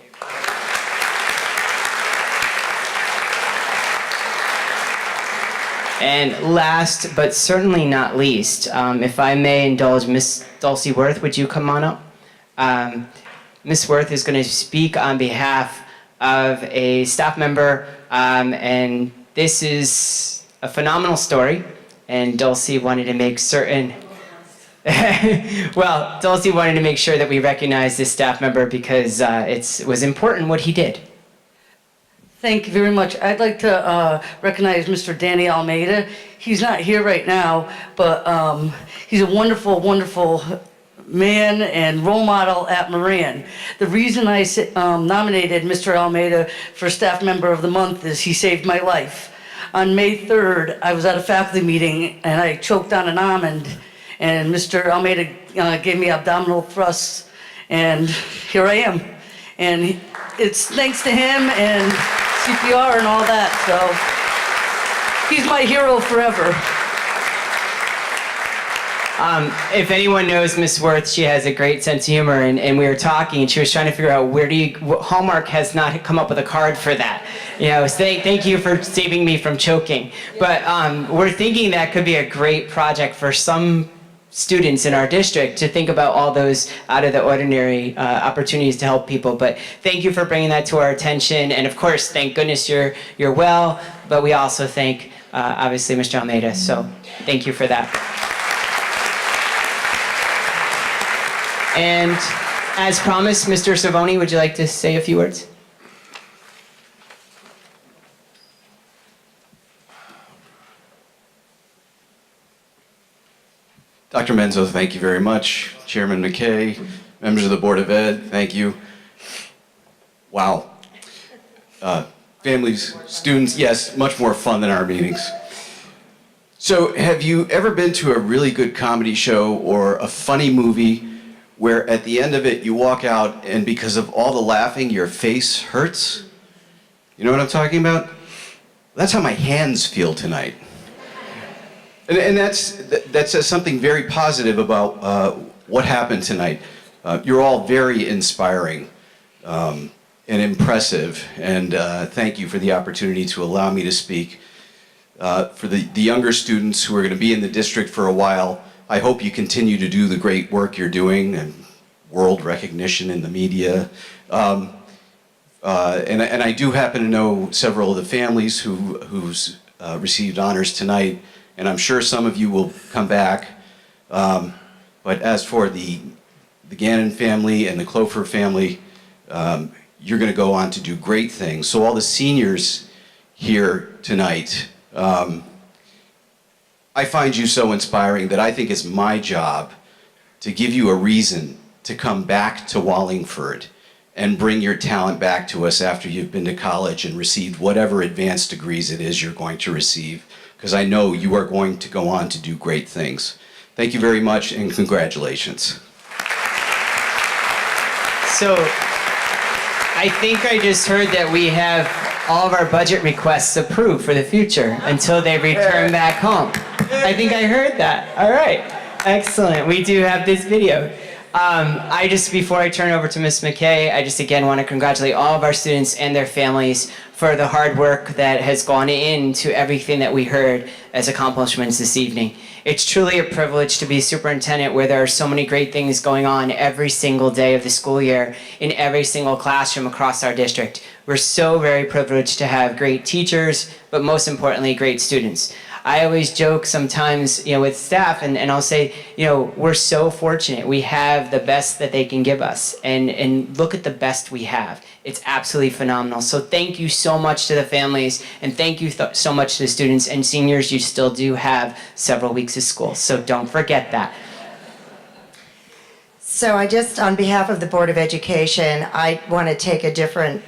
And last but certainly not least, if I may indulge, Miss Dulcie Worth, would you come on up? Miss Worth is going to speak on behalf of a staff member, and this is a phenomenal story, and Dulcie wanted to make certain well, Dulcie wanted to make sure that we recognize this staff member because it was important what he did. Thank you very much. I'd like to recognize Mr. Danny Almeida. He's not here right now, but he's a wonderful, wonderful man and role model at Moran. The reason I nominated Mr. Almeida for Staff Member of the Month is he saved my life. On May 3rd, I was at a faculty meeting and I choked on an almond, and Mr. Almeida gave me abdominal thrusts, and here I am. And it's thanks to him and CPR and all that, so he's my hero forever. If anyone knows Miss Worth, she has a great sense of humor, and we were talking, and she was trying to figure out Hallmark has not come up with a card for that. You know, so thank you for saving me from choking. But we're thinking that could be a great project for some students in our district to think about all those out of the ordinary opportunities to help people. But thank you for bringing that to our attention, and of course, thank goodness you're well. But we also thank obviously Mr. Almeida. So thank you for that. And as promised, Mr. Savoni, would you like to say a few words? Dr. Menzo, thank you very much. Chairman McKay, members of the Board of Ed, thank you. Wow. Families, students, yes, much more fun than our meetings. So have you ever been to a really good comedy show or a funny movie where at the end of it you walk out and because of all the laughing your face hurts? You know what I'm talking about? That's how my hands feel tonight. And that says something very positive about what happened tonight. You're all very inspiring and impressive, and thank you for the opportunity to allow me to speak. For the younger students who are going to be in the district for a while, I hope you continue to do the great work you're doing and world recognition in the media. And I do happen to know several of the families who's received honors tonight, and I'm sure some of you will come back. But as for the Gannon family and the Clover family, you're going to go on to do great things. So all the seniors here tonight, I find you so inspiring that I think it's my job to give you a reason to come back to Wallingford and bring your talent back to us after you've been to college and received whatever advanced degrees it is you're going to receive, because I know you are going to go on to do great things. Thank you very much and congratulations. So I think I just heard that we have all of our budget requests approved for the future until they return back home. I think I heard that. All right. Excellent. We do have this video. Before I turn over to Ms. McKay, I just again want to congratulate all of our students and their families for the hard work that has gone into everything that we heard as accomplishments this evening. It's truly a privilege to be superintendent where there are so many great things going on every single day of the school year in every single classroom across our district. We're so very privileged to have great teachers, but most importantly, great students. I always joke sometimes, with staff, and I'll say, we're so fortunate. We have the best that they can give us, and look at the best we have. It's absolutely phenomenal. So thank you so much to the families, and thank you so much to the students and seniors. You still do have several weeks of school, so don't forget that. So on behalf of the Board of Education, I want to take a different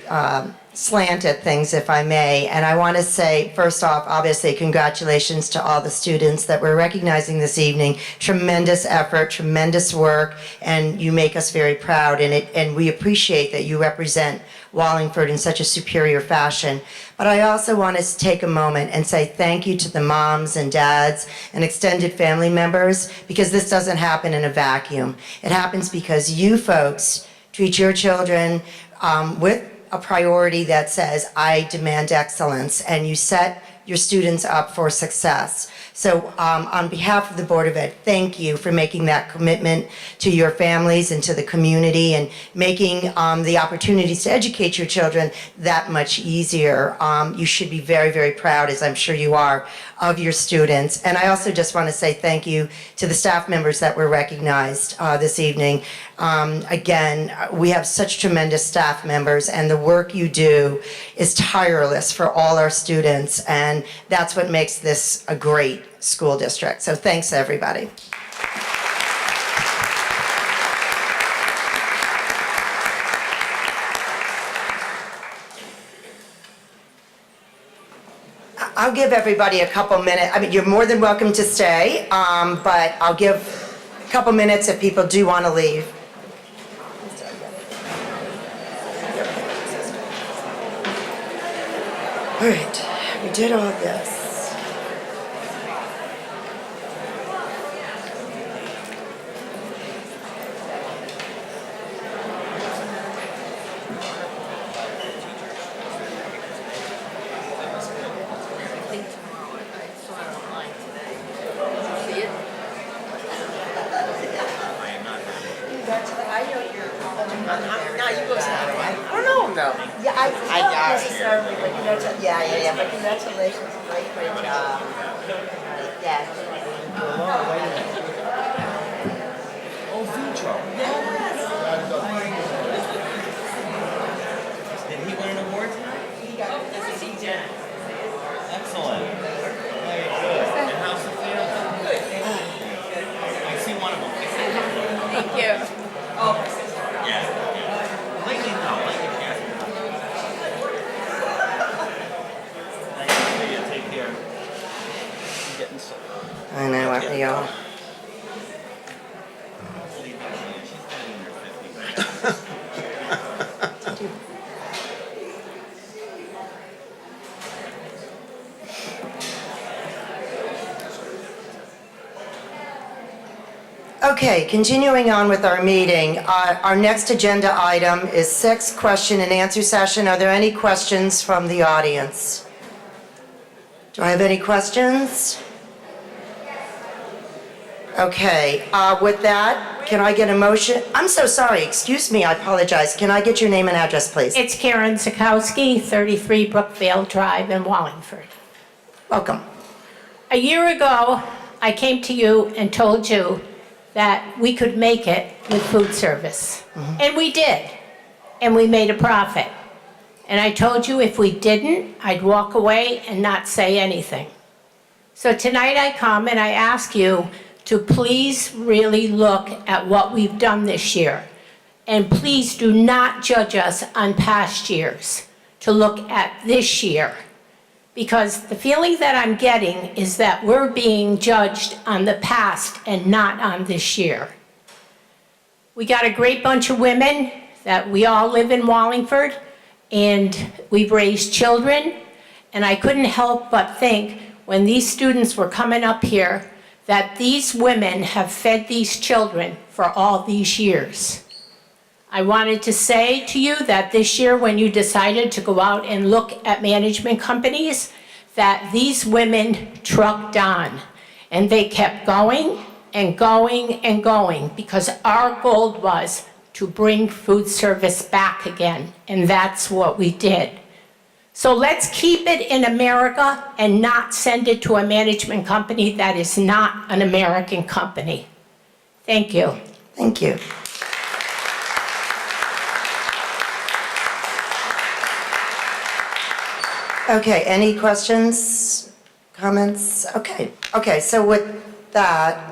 slant at things, if I may. And I want to say, first off, obviously, congratulations to all the students that we're recognizing this evening. Tremendous effort, tremendous work, and you make us very proud. And we appreciate that you represent Wallingford in such a superior fashion. But I also want to take a moment and say thank you to the moms and dads and extended family members, because this doesn't happen in a vacuum. It happens because you folks treat your children with a priority that says, I demand excellence, and you set your students up for success. So on behalf of the Board of Ed, thank you for making that commitment to your families and to the community, and making the opportunities to educate your children that much easier. You should be very, very proud, as I'm sure you are, of your students. And I also just want to say thank you to the staff members that were recognized this evening. Again, we have such tremendous staff members, and the work you do is tireless for all our students, and that's what makes this a great school district. So thanks, everybody. I'll give everybody a couple minutes. I mean, you're more than welcome to stay, but I'll give a couple minutes if people do want to leave. All right, we did all this. necessarily, but congratulations. Yeah, but congratulations. Great job. Yeah. Oh, food truck. Did he win an award tonight? He got it. Excellent. Very good. And how's the family? Good. I see one of them. Thank you. Oh. Yeah. Lately, no. Lately, yeah. Thank you. Take care. I'm getting so. I know, what we all. Okay, continuing on with our meeting. Our next agenda item is 6 question and answer session. Are there any questions from the audience? Do I have any questions? Okay, with that, can I get a motion? I'm so sorry, excuse me, I apologize. Can I get your name and address, please? It's Karen Zakowski, 33 Brookvale Drive in Wallingford. Welcome. A year ago, I came to you and told you that we could make it with food service. And we did. And we made a profit. And I told you if we didn't, I'd walk away and not say anything. So tonight I come and I ask you to please really look at what we've done this year. And please do not judge us on past years, to look at this year. Because the feeling that I'm getting is that we're being judged on the past and not on this year. We got a great bunch of women that we all live in Wallingford, and we've raised children, and I couldn't help but think when these students were coming up here that these women have fed these children for all these years. I wanted to say to you that this year when you decided to go out and look at management companies, that these women trucked on and they kept going and going and going because our goal was to bring food service back again, and that's what we did. So let's keep it in America and not send it to a management company that is not an American company. Thank you. Thank you. Okay, any questions, comments? Okay, so with that,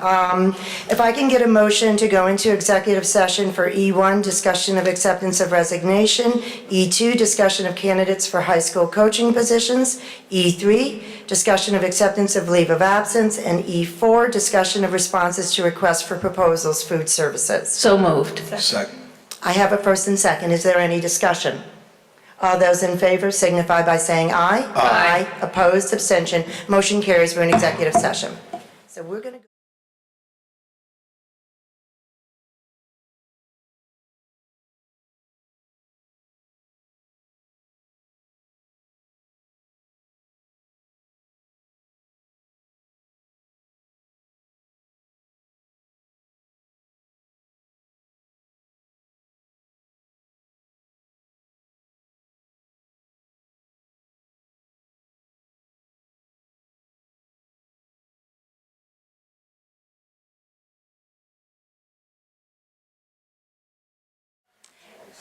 if I can get a motion to go into executive session for E1, discussion of acceptance of resignation, E2, discussion of candidates for high school coaching positions, E3, discussion of acceptance of leave of absence, and E4, discussion of responses to requests for proposals, food services. So moved. Second. I have a first and second. Is there any discussion? All those in favor signify by saying aye. Aye. Opposed, abstention. Motion carries. We're in executive session. So we're going to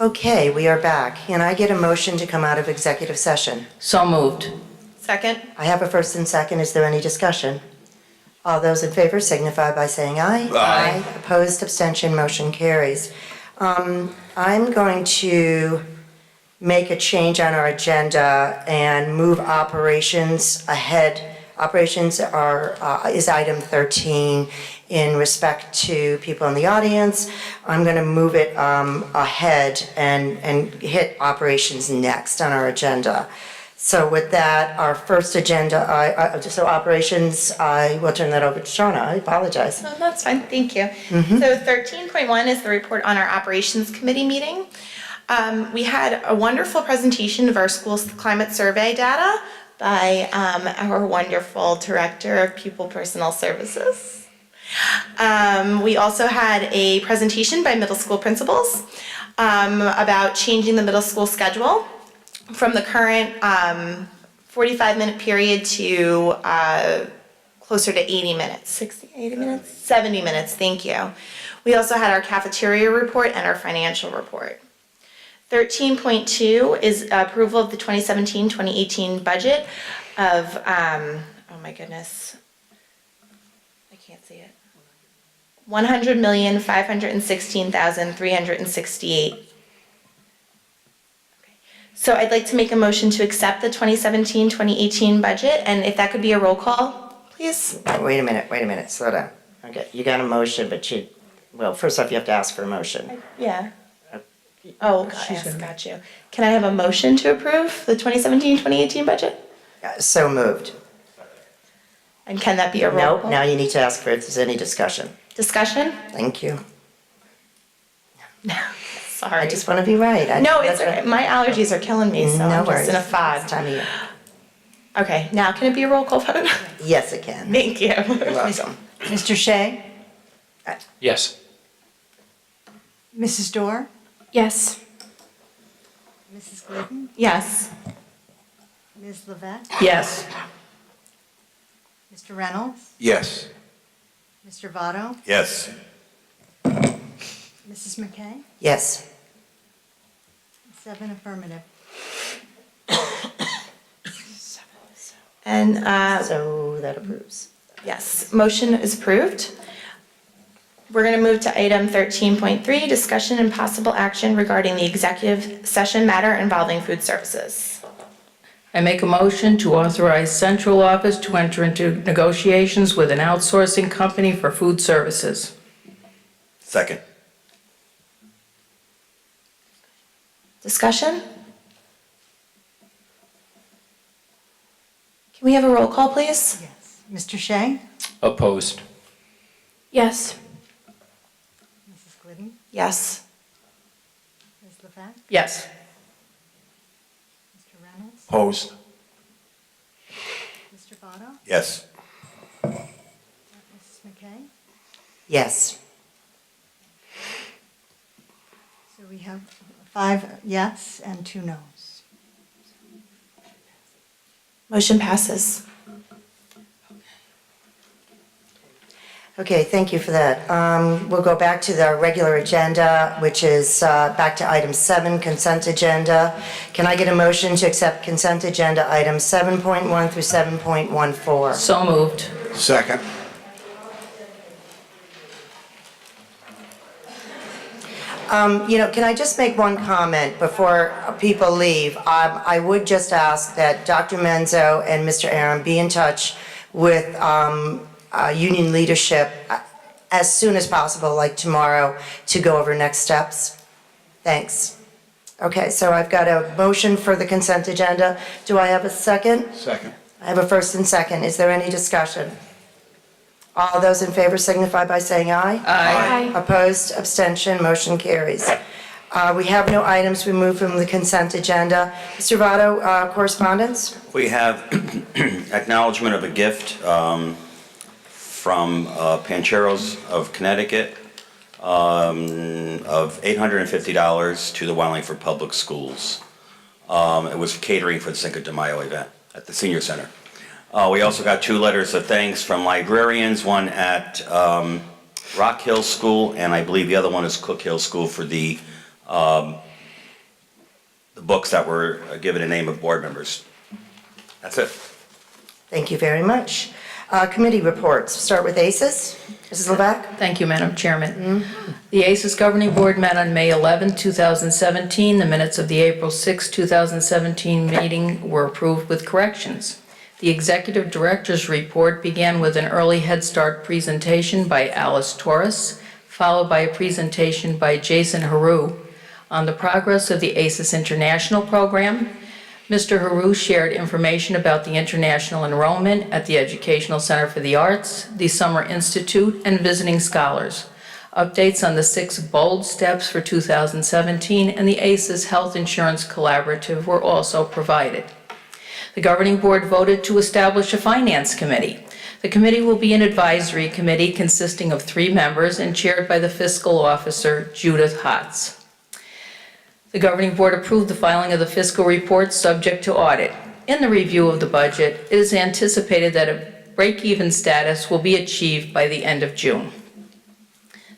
Okay, we are back. Can I get a motion to come out of executive session? So moved. Second. I have a first and second. Is there any discussion? All those in favor signify by saying aye. Aye. Opposed, abstention, motion carries. I'm going to make a change on our agenda and move operations ahead. Operations is item 13 in respect to people in the audience. I'm going to move it ahead and hit operations next on our agenda. So with that, our first agenda, so operations, I will turn that over to Shauna. I apologize. No, that's fine, thank you. So 13.1 is the report on our operations committee meeting. We had a wonderful presentation of our school's climate survey data by our wonderful director of pupil personnel services. We also had a presentation by middle school principals about changing the middle school schedule. from the current 45-minute period to closer to 80 minutes, 60, 80 minutes, 70 minutes, thank you. We also had our cafeteria report and our financial report. 13.2 is approval of the 2017-2018 budget of, oh my goodness, I can't see it. $100,516,368. So I'd like to make a motion to accept the 2017-2018 budget, and if that could be a roll call, please. Wait a minute, slow down. Okay, you got a motion, but well, first off, you have to ask for a motion. Yeah. Oh, got you. Can I have a motion to approve the 2017-2018 budget? So moved. And can that be a roll Nope, call? now you need to ask for if there's any discussion. Discussion? Thank you. Sorry. I just want to be right. No, it's okay. My allergies are killing me, so No I'm worries. just in a fog. It's time of year. Okay, now can it be a roll call vote? Yes, it can. Thank you. You're welcome. Mr. Shea? Yes. Mrs. Dorr? Yes. Mrs. Glidden? Yes. Ms. Levesque? Yes. Mr. Reynolds? Yes. Mr. Votto? Yes. Mrs. McKay? Yes. 7 affirmative. And so that approves. Yes, motion is approved. We're going to move to item 13.3, discussion and possible action regarding the executive session matter involving food services. I make a motion to authorize central office to enter into negotiations with an outsourcing company for food services. Second. Discussion? Can we have a roll call, please? Yes. Mr. Shea? Opposed. Yes. Mrs. Glidden? Yes. Ms. Levesque? Yes. Mr. Reynolds? Opposed. Mr. Votto? Yes. Mrs. McKay? Yes. So we have 5 yes and 2 no's. Motion passes. Okay, thank you for that. We'll go back to the regular agenda, which is back to item 7, consent agenda. Can I get a motion to accept consent agenda items 7.1 through 7.14? So moved. Second. Can I just make one comment before people leave? I would just ask that Dr. Menzo and Mr. Aaron be in touch with union leadership as soon as possible, like tomorrow, to go over next steps. Thanks. Okay, so I've got a motion for the consent agenda. Do I have a second? Second. I have a first and second. Is there any discussion? All those in favor signify by saying aye. Aye. Opposed, abstention, motion carries. We have no items removed from the consent agenda. Mr. Votto, correspondence? We have acknowledgement of a gift from Pancheros of Connecticut of $850 to the Wallingford Public Schools. It was catering for the Cinco de Mayo event at the Senior Center. We also got 2 letters of thanks from librarians, one at Rock Hill School, and I believe the other one is Cook Hill School for the books that were given a name of board members. That's it. Thank you very much. Committee reports. Start with ACES. Mrs. Levesque? Thank you, Madam Chairman. The ACES Governing Board met on May 11, 2017. The minutes of the April 6, 2017 meeting were approved with corrections. The Executive Director's report began with an early Head Start presentation by Alice Torres, followed by a presentation by Jason Haru on the progress of the ACES International program. Mr. Haru shared information about the international enrollment at the Educational Center for the Arts, the Summer Institute, and visiting scholars. Updates on the 6 bold steps for 2017 and the ACES Health Insurance Collaborative were also provided. The Governing Board voted to establish a Finance Committee. The committee will be an advisory committee consisting of 3 members and chaired by the Fiscal Officer, Judith Hotz. The governing board approved the filing of the fiscal report subject to audit. In the review of the budget, it is anticipated that a break-even status will be achieved by the end of June.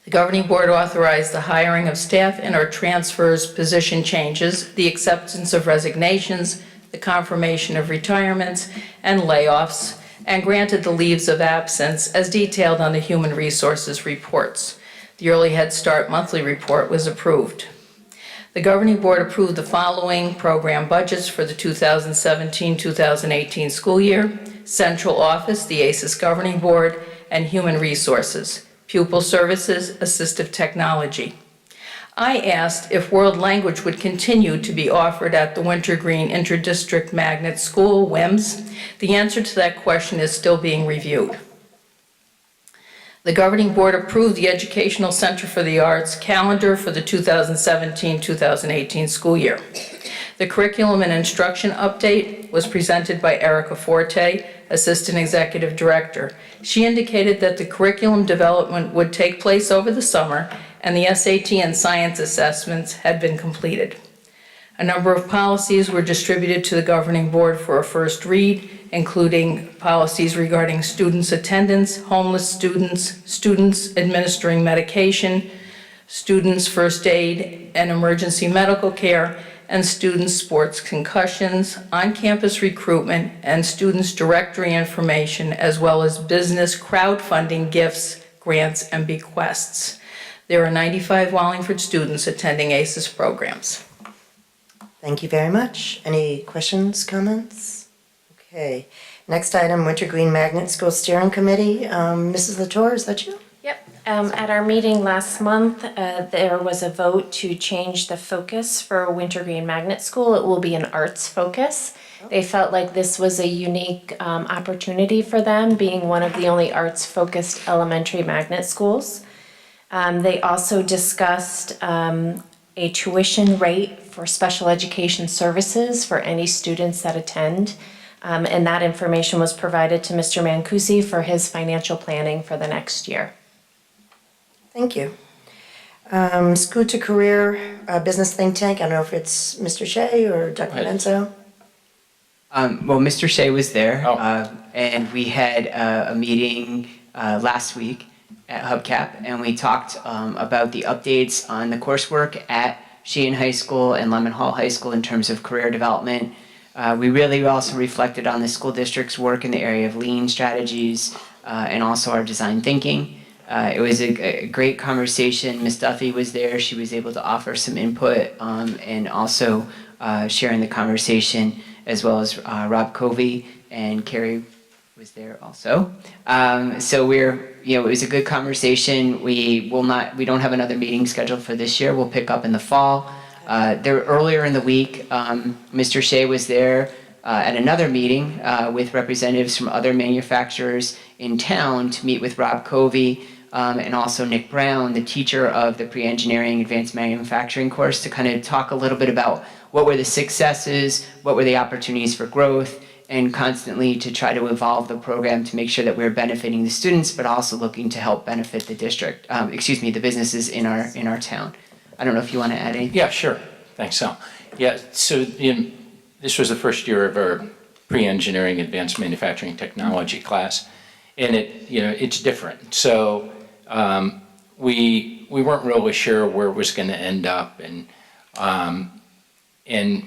The governing board authorized the hiring of staff and/or transfers, position changes, the acceptance of resignations, the confirmation of retirements and layoffs, and granted the leaves of absence as detailed on the Human Resources reports. The Early Head Start monthly report was approved. The governing board approved the following program budgets for the 2017-2018 school year: Central Office, the ACES Governing Board, and Human Resources, Pupil Services, Assistive Technology. I asked if world language would continue to be offered at the Wintergreen Interdistrict Magnet School, WIMS. The answer to that question is still being reviewed. The governing board approved the Educational Center for the Arts calendar for the 2017-2018 school year. The curriculum and instruction update was presented by Erica Forte, Assistant Executive Director. She indicated that the curriculum development would take place over the summer and the SAT and science assessments had been completed. A number of policies were distributed to the governing board for a first read, including policies regarding students' attendance, homeless students, students administering medication, students' first aid and emergency medical care, and students' sports concussions, on-campus recruitment, and students' directory information, as well as business crowdfunding gifts, grants, and bequests. There are 95 Wallingford students attending ACES programs. Thank you very much. Any questions, comments? Okay. Next item, Wintergreen Magnet School Steering Committee. Mrs. Latour, is that you? Yep. At our meeting last month, there was a vote to change the focus for Wintergreen Magnet School. It will be an arts focus. They felt like this was a unique opportunity for them, being one of the only arts-focused elementary magnet schools. They also discussed a tuition rate for special education services for any students that attend. And that information was provided to Mr. Mancusi for his financial planning for the next year. Thank you. School to Career Business Think Tank. I don't know if it's Mr. Shea or Dr. Benzo. Well, Mr. Shea was there, and we had a meeting last week at Hubcap, and we talked about the updates on the coursework at Sheehan High School and Lemon Hall High School in terms of career development. We really also reflected on the school district's work in the area of lean strategies and also our design thinking. It was a great conversation. Ms. Duffy was there. She was able to offer some input and also sharing the conversation, as well as Rob Covey and Carrie was there also. So it was a good conversation. We don't have another meeting scheduled for this year. We'll pick up in the fall. Earlier in the week, Mr. Shea was there at another meeting with representatives from other manufacturers in town to meet with Rob Covey and also Nick Brown, the teacher of the pre-engineering advanced manufacturing course, to kind of talk a little bit about what were the successes, what were the opportunities for growth, and constantly to try to evolve the program to make sure that we're benefiting the students, but also looking to help benefit the district, the businesses in our town. I don't know if you want to add anything. Yeah, sure. Thanks, Sal. Yeah, so this was the first year of our pre-engineering advanced manufacturing technology class, and it's different. So we weren't really sure where it was going to end up, and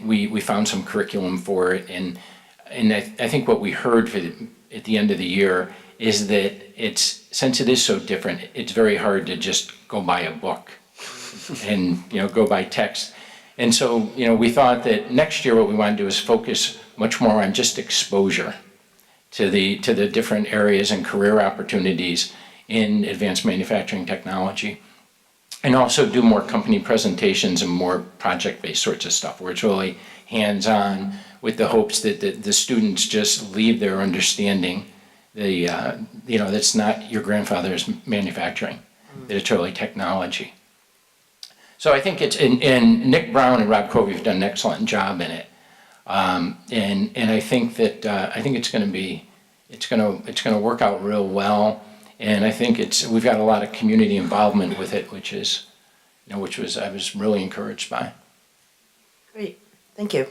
we found some curriculum for it, and I think what we heard at the end of the year is that since it is so different, it's very hard to just go buy a book and go by text. And so we thought that next year what we want to do is focus much more on just exposure to the different areas and career opportunities in advanced manufacturing technology, and also do more company presentations and more project-based sorts of stuff where it's really hands-on, with the hopes that the students just leave there understanding that's not your grandfather's manufacturing, that it's really technology. So I think and Nick Brown and Rob Covey have done an excellent job in it, and I think that it's going to work out real well, and I think we've got a lot of community involvement with it, which I was really encouraged by. Great, thank you.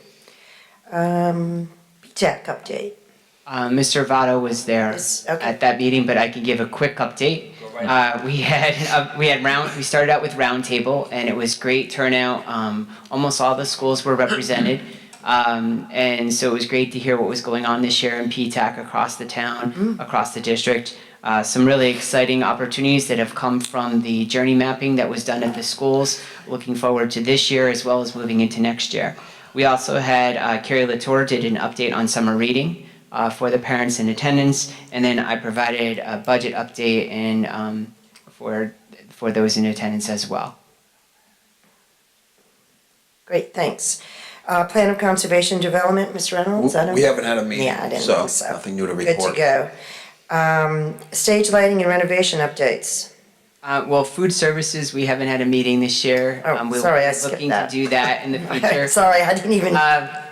PTAC update. Mr. Votto was there okay. at that meeting, but I can give a quick update. We started out with roundtable, and it was great turnout. Almost all the schools were represented, and so it was great to hear what was going on this year in PTAC across the town, across the district. Some really exciting opportunities that have come from the journey mapping that was done at the schools. Looking forward to this year as well as moving into next year. We also had Carrie Latour did an update on summer reading for the parents in attendance, and then I provided a budget update and for those in attendance as well. Great, thanks. Plan of Conservation Development, Ms. Reynolds? We haven't had a meeting, Yeah, I didn't so think so. nothing new to Good report. to go. Stage lighting and renovation updates. Well, food services, we haven't had a meeting this year. We're sorry, I skipped looking that. to do that in the future. Sorry, I didn't even.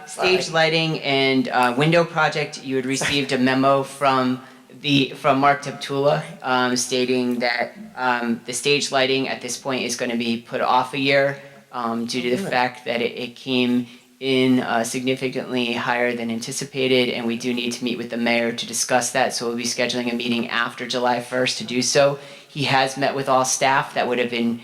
Stage lighting and window project, you had received a memo from Mark Teptula stating that the stage lighting at this point is going to be put off a year due to the fact that it came in significantly higher than anticipated, and we do need to meet with the mayor to discuss that, so we'll be scheduling a meeting after July 1st to do so. He has met with all staff that would have been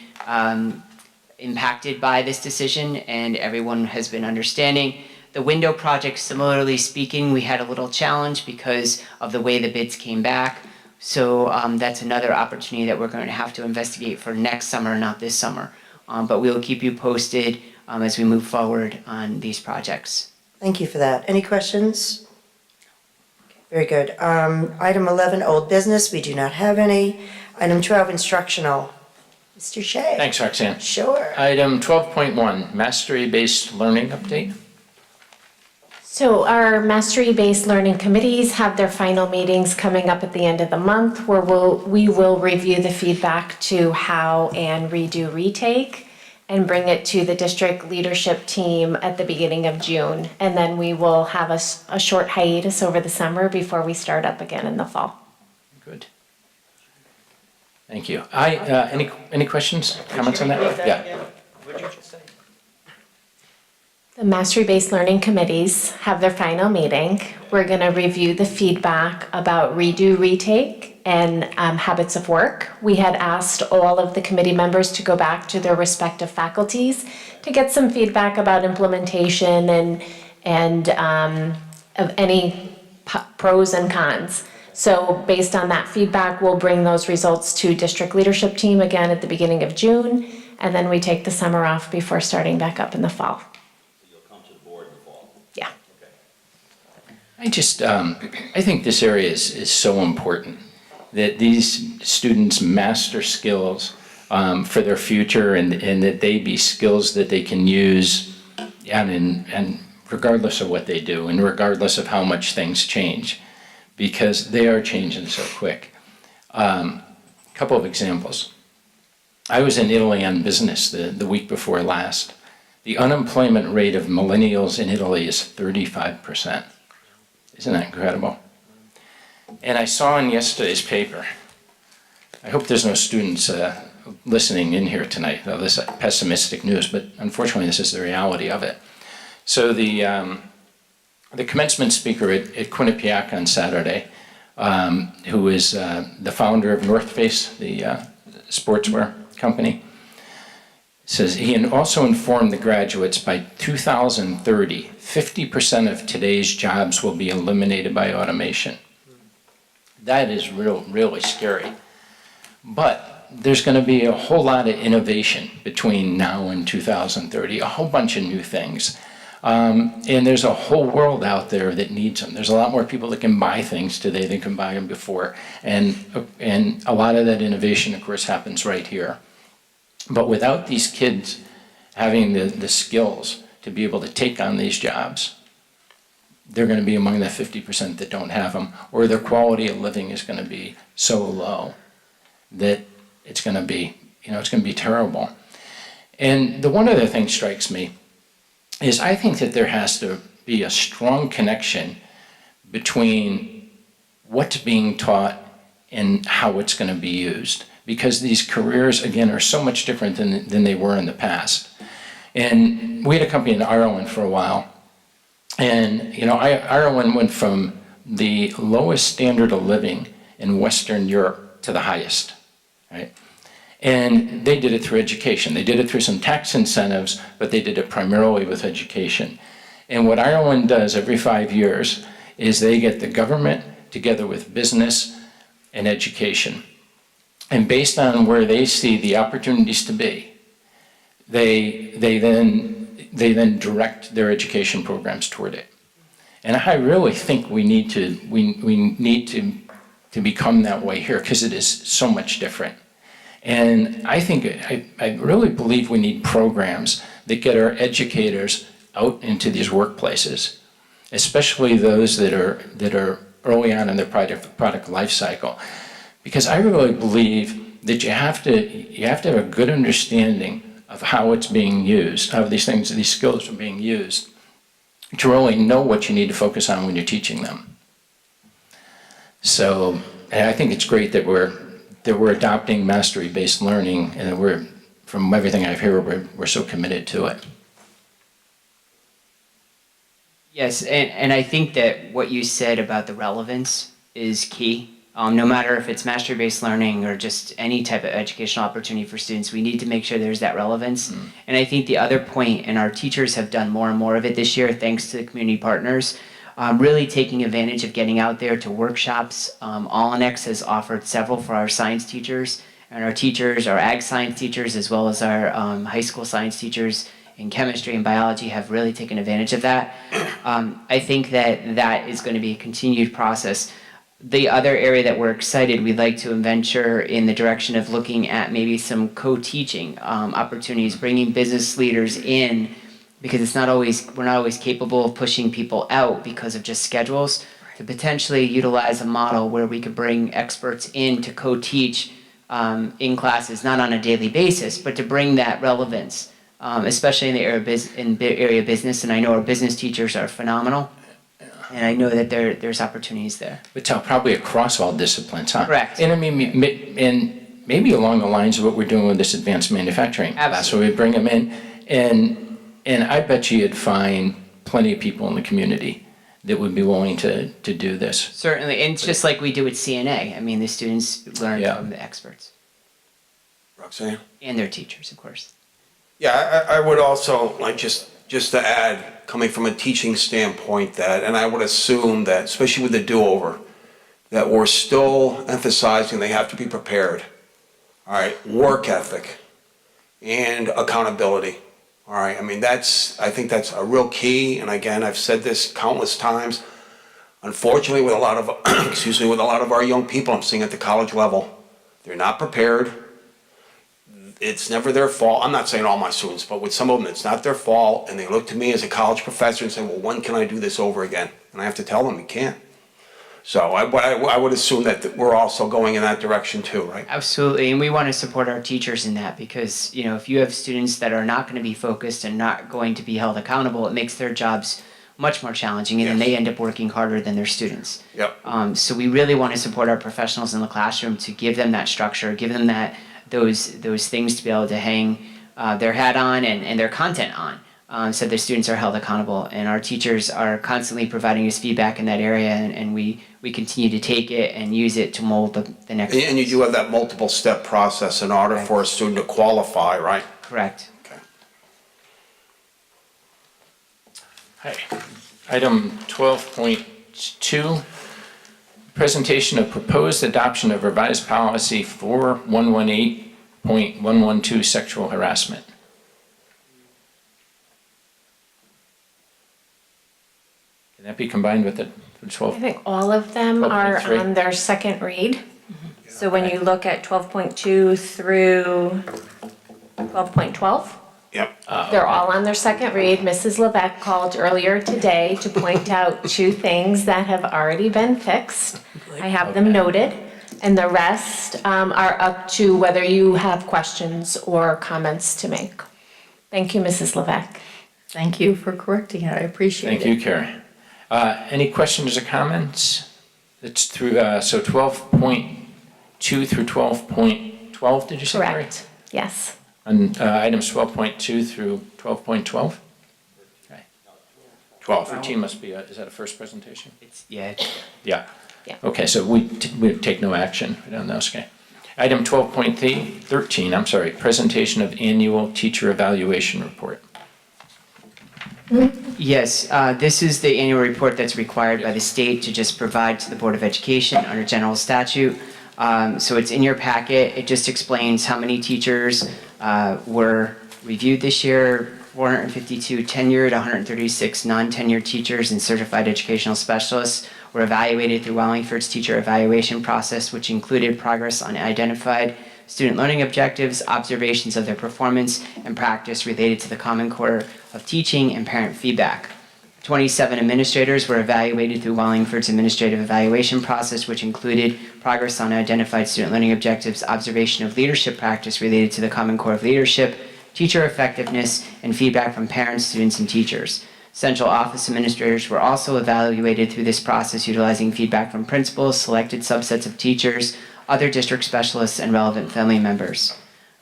impacted by this decision, and everyone has been understanding. The window project, similarly speaking, we had a little challenge because of the way the bids came back. So that's another opportunity that we're going to have to investigate for next summer, not this summer. But we will keep you posted as we move forward on these projects. Thank you for that. Any questions? Very good. Item 11, old business, we do not have any. Item 12, instructional. Mr. Shea. Thanks, Roxanne. Sure. Item 12.1, mastery-based learning update. So our mastery-based learning committees have their final meetings coming up at the end of the month, where we will review the feedback to how and redo retake and bring it to the district leadership team at the beginning of June. And then we will have a short hiatus over the summer before we start up again in the fall. Good. Thank you. Any questions, comments on that? Yeah. What did you just say? The mastery-based learning committees have their final meeting. We're going to review the feedback about redo, retake, and habits of work. We had asked all of the committee members to go back to their respective faculties to get some feedback about implementation and of any pros and cons. So based on that feedback, we'll bring those results to district leadership team again at the beginning of June, and then we take the summer off before starting back up in the fall. I think this area is so important, that these students master skills for their future and that they be skills that they can use and regardless of what they do and regardless of how much things change, because they are changing so quick. Couple of examples. I was in Italy on business the week before last. The unemployment rate of millennials in Italy is 35%. Isn't that incredible? And I saw in yesterday's paper, I hope there's no students listening in here tonight of this pessimistic news, but unfortunately this is the reality of it. So the commencement speaker at Quinnipiac on Saturday, who is the founder of North Face, the sportswear company, says he also informed the graduates by 2030, 50% of today's jobs will be eliminated by automation. That is really scary. But there's going to be a whole lot of innovation between now and 2030, a whole bunch of new things. And there's a whole world out there that needs them. There's a lot more people that can buy things today than can buy them before. And a lot of that innovation, of course, happens right here. But without these kids having the skills to be able to take on these jobs, they're going to be among the 50% that don't have them, or their quality of living is going to be so low that it's going to be, it's going to be terrible. And the one other thing strikes me is I think that there has to be a strong connection between what's being taught and how it's going to be used. Because these careers, again, are so much different than they were in the past. And we had a company in Ireland for a while. And, you know, Ireland went from the lowest standard of living in Western Europe to the highest, right? And they did it through education. They did it through some tax incentives, but they did it primarily with education. And what Ireland does every 5 years is they get the government together with business and education. And based on where they see the opportunities to be, they then direct their education programs toward it. And I really think we need to become that way here, because it is so much different. And I really believe we need programs that get our educators out into these workplaces, especially those that are early on in their product life cycle. Because I really believe that you have to have a good understanding of how it's being used, how these skills are being used, to really know what you need to focus on when you're teaching them. So, and I think it's great that we're adopting mastery-based learning, and that from everything I've heard, we're so committed to it. Yes, and I think that what you said about the relevance is key. No matter if it's mastery-based learning or just any type of educational opportunity for students, we need to make sure there's that relevance. And I think the other point, and our teachers have done more and more of it this year, thanks to the community partners, really taking advantage of getting out there to workshops. All-in-X has offered several for our science teachers, and our teachers, our ag science teachers, as well as our high school science teachers in chemistry and biology have really taken advantage of that. I think that is going to be a continued process. The other area that we're excited, we'd like to venture in the direction of looking at maybe some co-teaching opportunities, bringing business leaders in, because we're not always capable of pushing people out because of just schedules, to potentially utilize a model where we could bring experts in to co-teach in classes, not on a daily basis, but to bring that relevance, especially in the area of business. And I know our business teachers are phenomenal. And I know that there's opportunities there. But probably across all disciplines, huh? Correct. And I mean, and maybe along the lines of what we're doing with this advanced manufacturing class, where we bring them in, and I bet you'd find plenty of people in the community that would be willing to do this. Certainly, and it's just like we do with CNA. I mean, the students learn from the experts. Roxanne? And their teachers, of course. Yeah, I would also like just to add, coming from a teaching standpoint, that, and I would assume that, especially with the do-over, that we're still emphasizing they have to be prepared. All right, work ethic and accountability. All right, I mean, I think that's a real key. And again, I've said this countless times. Unfortunately, with a lot of, with a lot of our young people I'm seeing at the college level, they're not prepared. It's never their fault. I'm not saying all my students, but with some of them, it's not their fault. And they look to me as a college professor and say, well, when can I do this over again? And I have to tell them you can't. So I would assume that we're also going in that direction too, right? Absolutely, and we want to support our teachers in that, because if you have students that are not going to be focused and not going to be held accountable, it makes their jobs much more challenging, and then they end up working harder than their students. Yep. So we really want to support our professionals in the classroom to give them that structure, give them those things to be able to hang their hat on and their content on, so the students are held accountable. And our teachers are constantly providing us feedback in that area, and we continue to take it and use it to mold the next. And you do have that multiple step process in order for a student to qualify, right? Correct. Okay. Hi. Item 12.2. Presentation of proposed adoption of revised policy 4118.112 sexual harassment. Can that be combined with the 12? I think all of them are 12.3. on their second read. So when you look at 12.2 through 12.12, Yep. they're all on their second read. Mrs. Levesque called earlier today to point out 2 things that have already been fixed. I have them noted, and the rest are up to whether you have questions or comments to make. Thank you, Mrs. Levesque. Thank you for correcting it. I appreciate it. Thank you, Carrie. Any questions or comments? It's through, so 12.2 through 12.12, did you say, Carrie? Correct, yes. On items 12.2 through 12.12? Okay. 12, 13 must be, is that a first presentation? Yeah. Yeah. Yeah. Okay, so we take no action on those, okay. Item 12.13, I'm sorry, presentation of annual teacher evaluation report. Yes, this is the annual report that's required by the state to just provide to the Board of Education under general statute. So it's in your packet. It just explains how many teachers were reviewed this year, 452 tenured, 136 non-tenured teachers and certified educational specialists were evaluated through Wallingford's teacher evaluation process, which included progress on identified student learning objectives, observations of their performance, and practice related to the Common Core of teaching and parent feedback. 27 administrators were evaluated through Wallingford's administrative evaluation process, which included progress on identified student learning objectives, observation of leadership practice related to the Common Core of leadership, teacher effectiveness, and feedback from parents, students, and teachers. Central office administrators were also evaluated through this process utilizing feedback from principals, selected subsets of teachers, other district specialists, and relevant family members.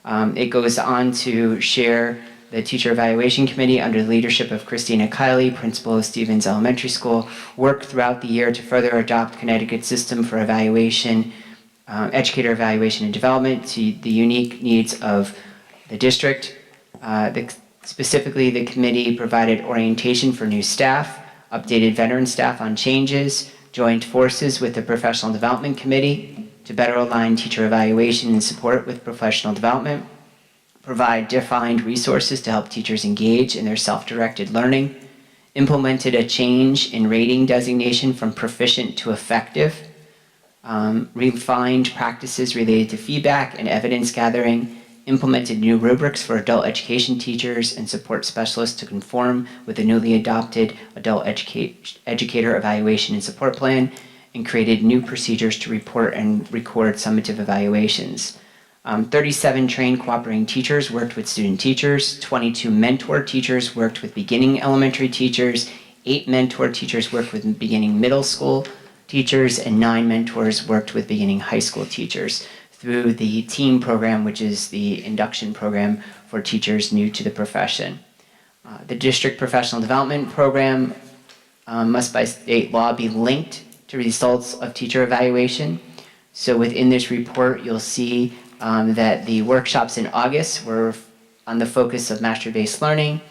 It goes on to share the Teacher Evaluation Committee under the leadership of Christina Kiley, principal of Stevens Elementary School, worked throughout the year to further adopt Connecticut's system for evaluation, educator evaluation and development to the unique needs of the district. Specifically, the committee provided orientation for new staff, updated veteran staff on changes, joined forces with the Professional Development Committee to better align teacher evaluation and support with professional development, provide defined resources to help teachers engage in their self-directed learning, implemented a change in rating designation from proficient to effective, refined practices related to feedback and evidence gathering, implemented new rubrics for adult education teachers and support specialists to conform with the newly adopted adult educator evaluation and support plan, and created new procedures to report and record summative evaluations. 37 trained cooperating teachers worked with student teachers, 22 mentor teachers worked with beginning elementary teachers, 8 mentor teachers worked with beginning middle school teachers, and 9 mentors worked with beginning high school teachers through the TEAM program, which is the induction program for teachers new to the profession. The district professional development program must by state law be linked to results of teacher evaluation. So within this report, you'll see that the workshops in August were on the focus of mastery-based learning,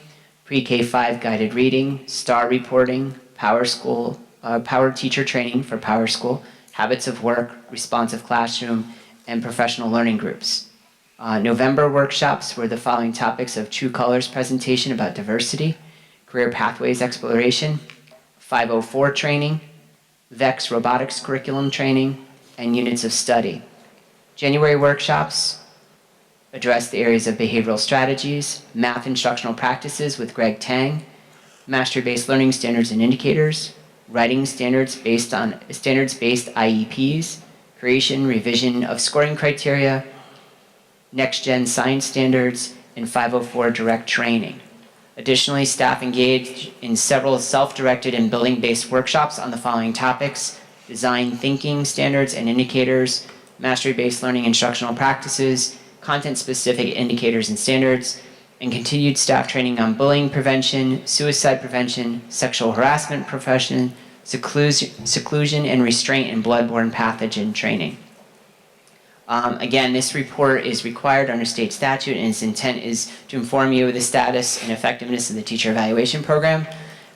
pre-K-5 guided reading, STAR reporting, Power teacher training for Power School, habits of work, responsive classroom, and professional learning groups. November workshops were the following topics of True Colors presentation about diversity, career pathways exploration, 504 training, VEX robotics curriculum training, and units of study. January workshops addressed the areas of behavioral strategies, math instructional practices with Greg Tang, mastery-based learning standards and indicators, writing standards-based IEPs, creation, revision of scoring criteria, next-gen science standards, and 504 direct training. Additionally, staff engaged in several self-directed and building-based workshops on the following topics: design thinking standards and indicators, mastery-based learning instructional practices, content-specific indicators and standards, and continued staff training on bullying prevention, suicide prevention, sexual harassment prevention, seclusion and restraint in bloodborne pathogen training. Again, this report is required under state statute, and its intent is to inform you of the status and effectiveness of the teacher evaluation program.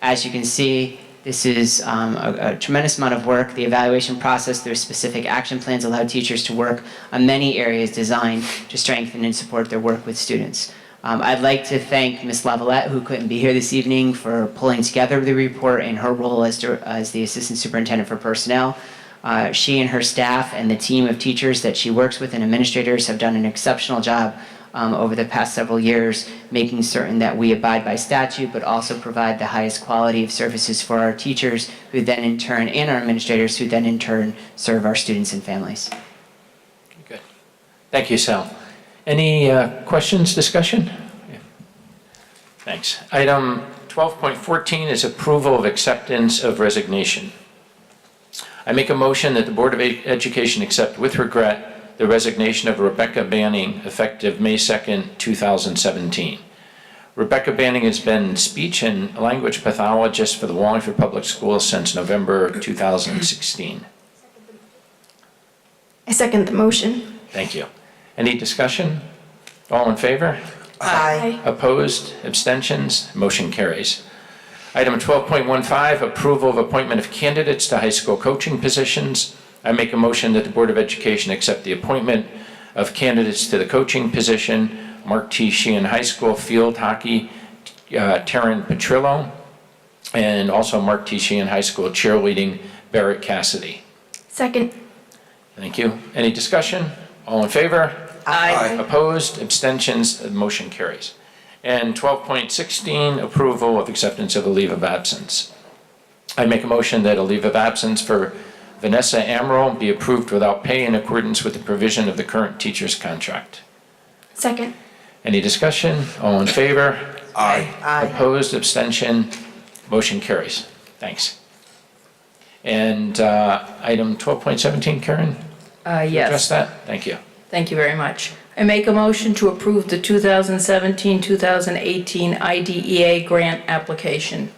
As you can see, this is a tremendous amount of work. The evaluation process through specific action plans allow teachers to work on many areas designed to strengthen and support their work with students. I'd like to thank Ms. Lavalette, who couldn't be here this evening, for pulling together the report in her role as the Assistant Superintendent for Personnel. She and her staff and the team of teachers that she works with and administrators have done an exceptional job over the past several years, making certain that we abide by statute, but also provide the highest quality of services for our teachers, who then in turn, and our administrators, who then in turn serve our students and families. Good. Thank you, Sal. Any questions, discussion? Yeah. Thanks. Item 12.14 is approval of acceptance of resignation. I make a motion that the Board of Education accept with regret the resignation of Rebecca Banning effective May 2nd, 2017. Rebecca Banning has been speech and language pathologist for the Wallingford Public Schools since November 2016. I second the motion. Thank you. Any discussion? All in favor? Aye. Opposed? Abstentions? Motion carries. Item 12.15, approval of appointment of candidates to high school coaching positions. I make a motion that the Board of Education accept the appointment of candidates to the coaching position, Mark T. Sheehan High School field hockey, Taryn Petrillo, and also Mark T. Sheehan High School cheerleading, Barrett Cassidy. Second. Thank you. Any discussion? All in favor? Aye. Opposed? Abstentions? The motion carries. And 12.16, approval of acceptance of a leave of absence. I make a motion that a leave of absence for Vanessa Amaral be approved without pay in accordance with the provision of the current teacher's contract. Second. Any discussion? All in favor? Aye. Aye. Opposed? Abstention? Motion carries. Thanks. And item 12.17, Karen? Address Yes. that? Thank you. Thank you very much. I make a motion to approve the 2017-2018 IDEA grant application.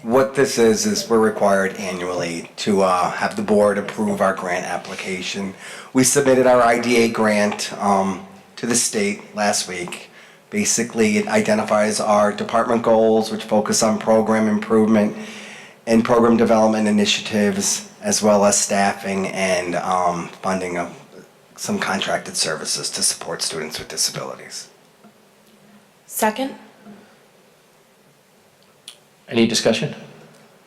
What this is we're required annually to have the board approve our grant application. We submitted our IDA grant to the state last week. Basically, it identifies our department goals, which focus on program improvement and program development initiatives, as well as staffing and funding of some contracted services to support students with disabilities. Second. Any discussion?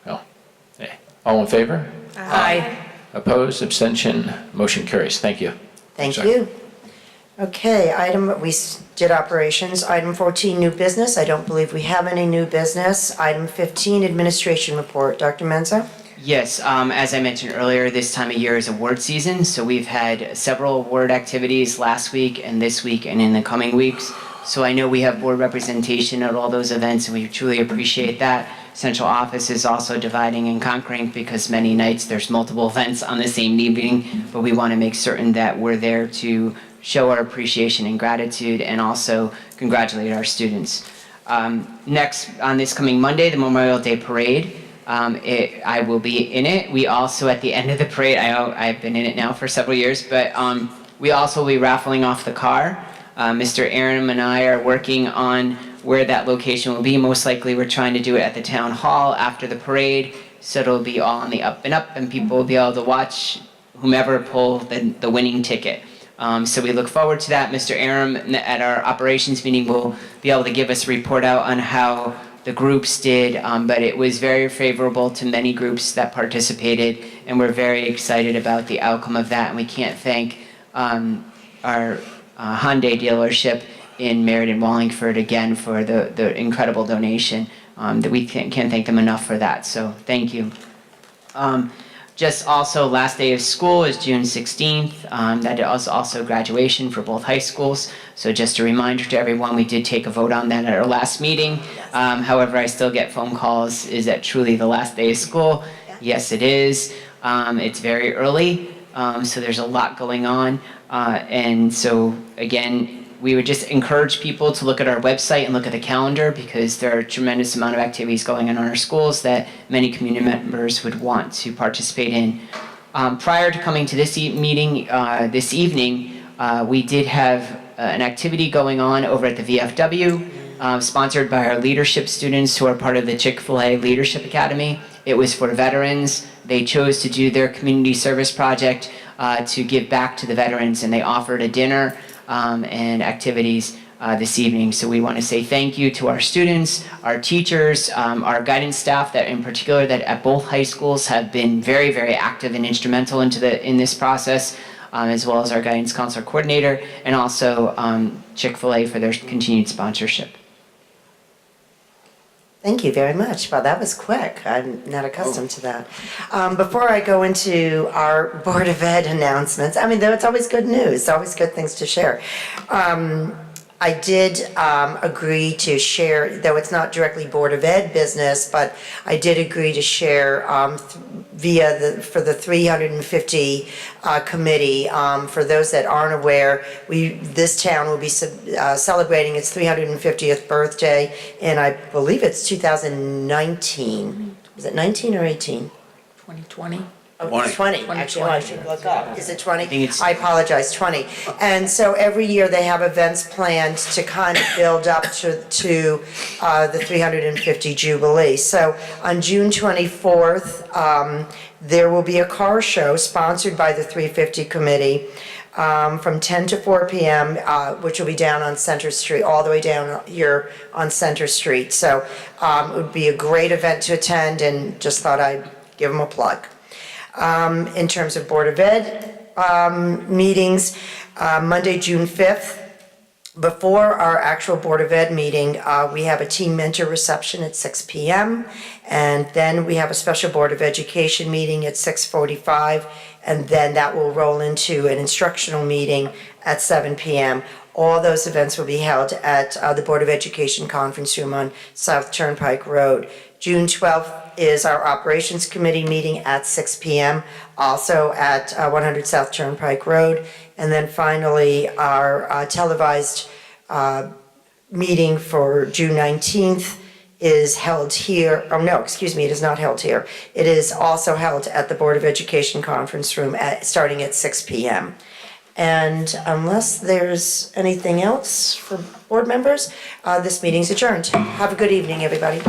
No. Okay. All in favor? Aye. Opposed? Abstention? Motion carries. Thank you. Thank Sorry. you. Okay, we did operations. Item 14, new business. I don't believe we have any new business. Item 15, administration report. Dr. Menza? Yes, as I mentioned earlier, this time of year is award season, so we've had several award activities last week and this week and in the coming weeks. So I know we have board representation at all those events, and we truly appreciate that. Central office is also dividing and conquering because many nights there's multiple events on the same evening, but we want to make certain that we're there to show our appreciation and gratitude and also congratulate our students. Next, on this coming Monday, the Memorial Day Parade. I will be in it. We also, at the end of the parade, I've been in it now for several years, but we also will be raffling off the car. Mr. Aaron and I are working on where that location will be. Most likely we're trying to do it at the town hall after the parade, so it'll be all on the up and up, and people will be able to watch whomever pull the winning ticket. So we look forward to that. Mr. Aram at our operations meeting will be able to give us a report out on how the groups did, but it was very favorable to many groups that participated, and we're very excited about the outcome of that. And we can't thank our Hyundai dealership in Meriden, Wallingford again for the incredible donation. That we can't thank them enough for that. So thank you. Just also, last day of school is June 16th. That is also graduation for both high schools. So just a reminder to everyone, we did take a vote on that at our last meeting. However, I still get phone calls, is that truly the last day of school? Yes, it is. It's very early, so there's a lot going on. And so, again, we would just encourage people to look at our website and look at the calendar because there are a tremendous amount of activities going on in our schools that many community members would want to participate in. Prior to coming to this meeting this evening, we did have an activity going on over at the VFW, sponsored by our leadership students who are part of the Chick-fil-A Leadership Academy. It was for veterans. They chose to do their community service project to give back to the veterans, and they offered a dinner and activities this evening. So we want to say thank you to our students, our teachers, our guidance staff that in particular that at both high schools have been very, very active and instrumental in this process, as well as our guidance counselor coordinator, and also Chick-fil-A for their continued sponsorship. Thank you very much. Wow, that was quick. I'm not accustomed to that. Before I go into our Board of Ed announcements, I mean, it's always good news, always good things to share. I did agree to share, though it's not directly Board of Ed business, but I did agree to share for the 350 committee. For those that aren't aware, this town will be celebrating its 350th birthday, and I believe it's 2019. Is it 19 or 18? 2020? Oh, 20. 20, actually, I should look up. Is it 20? think it's- I apologize, 20. And so every year they have events planned to kind of build up to the 350 Jubilee. So on June 24th, there will be a car show sponsored by the 350 Committee from 10 to 4 p.m., which will be down on Center Street, all the way down here on Center Street. So it would be a great event to attend, and just thought I'd give them a plug. In terms of Board of Ed meetings, Monday, June 5th, before our actual Board of Ed meeting, we have a team mentor reception at 6 p.m. And then we have a special Board of Education meeting at 6:45, and then that will roll into an instructional meeting at 7 p.m. All those events will be held at the Board of Education Conference Room on South Turnpike Road. June 12th is our Operations Committee meeting at 6 p.m., also at 100 South Turnpike Road. And then finally, our televised meeting for June 19th is held here. Oh, no, excuse me, it is not held here. It is also held at the Board of Education Conference Room starting at 6 p.m. And unless there's anything else for board members, this meeting's adjourned. Have a good evening, everybody.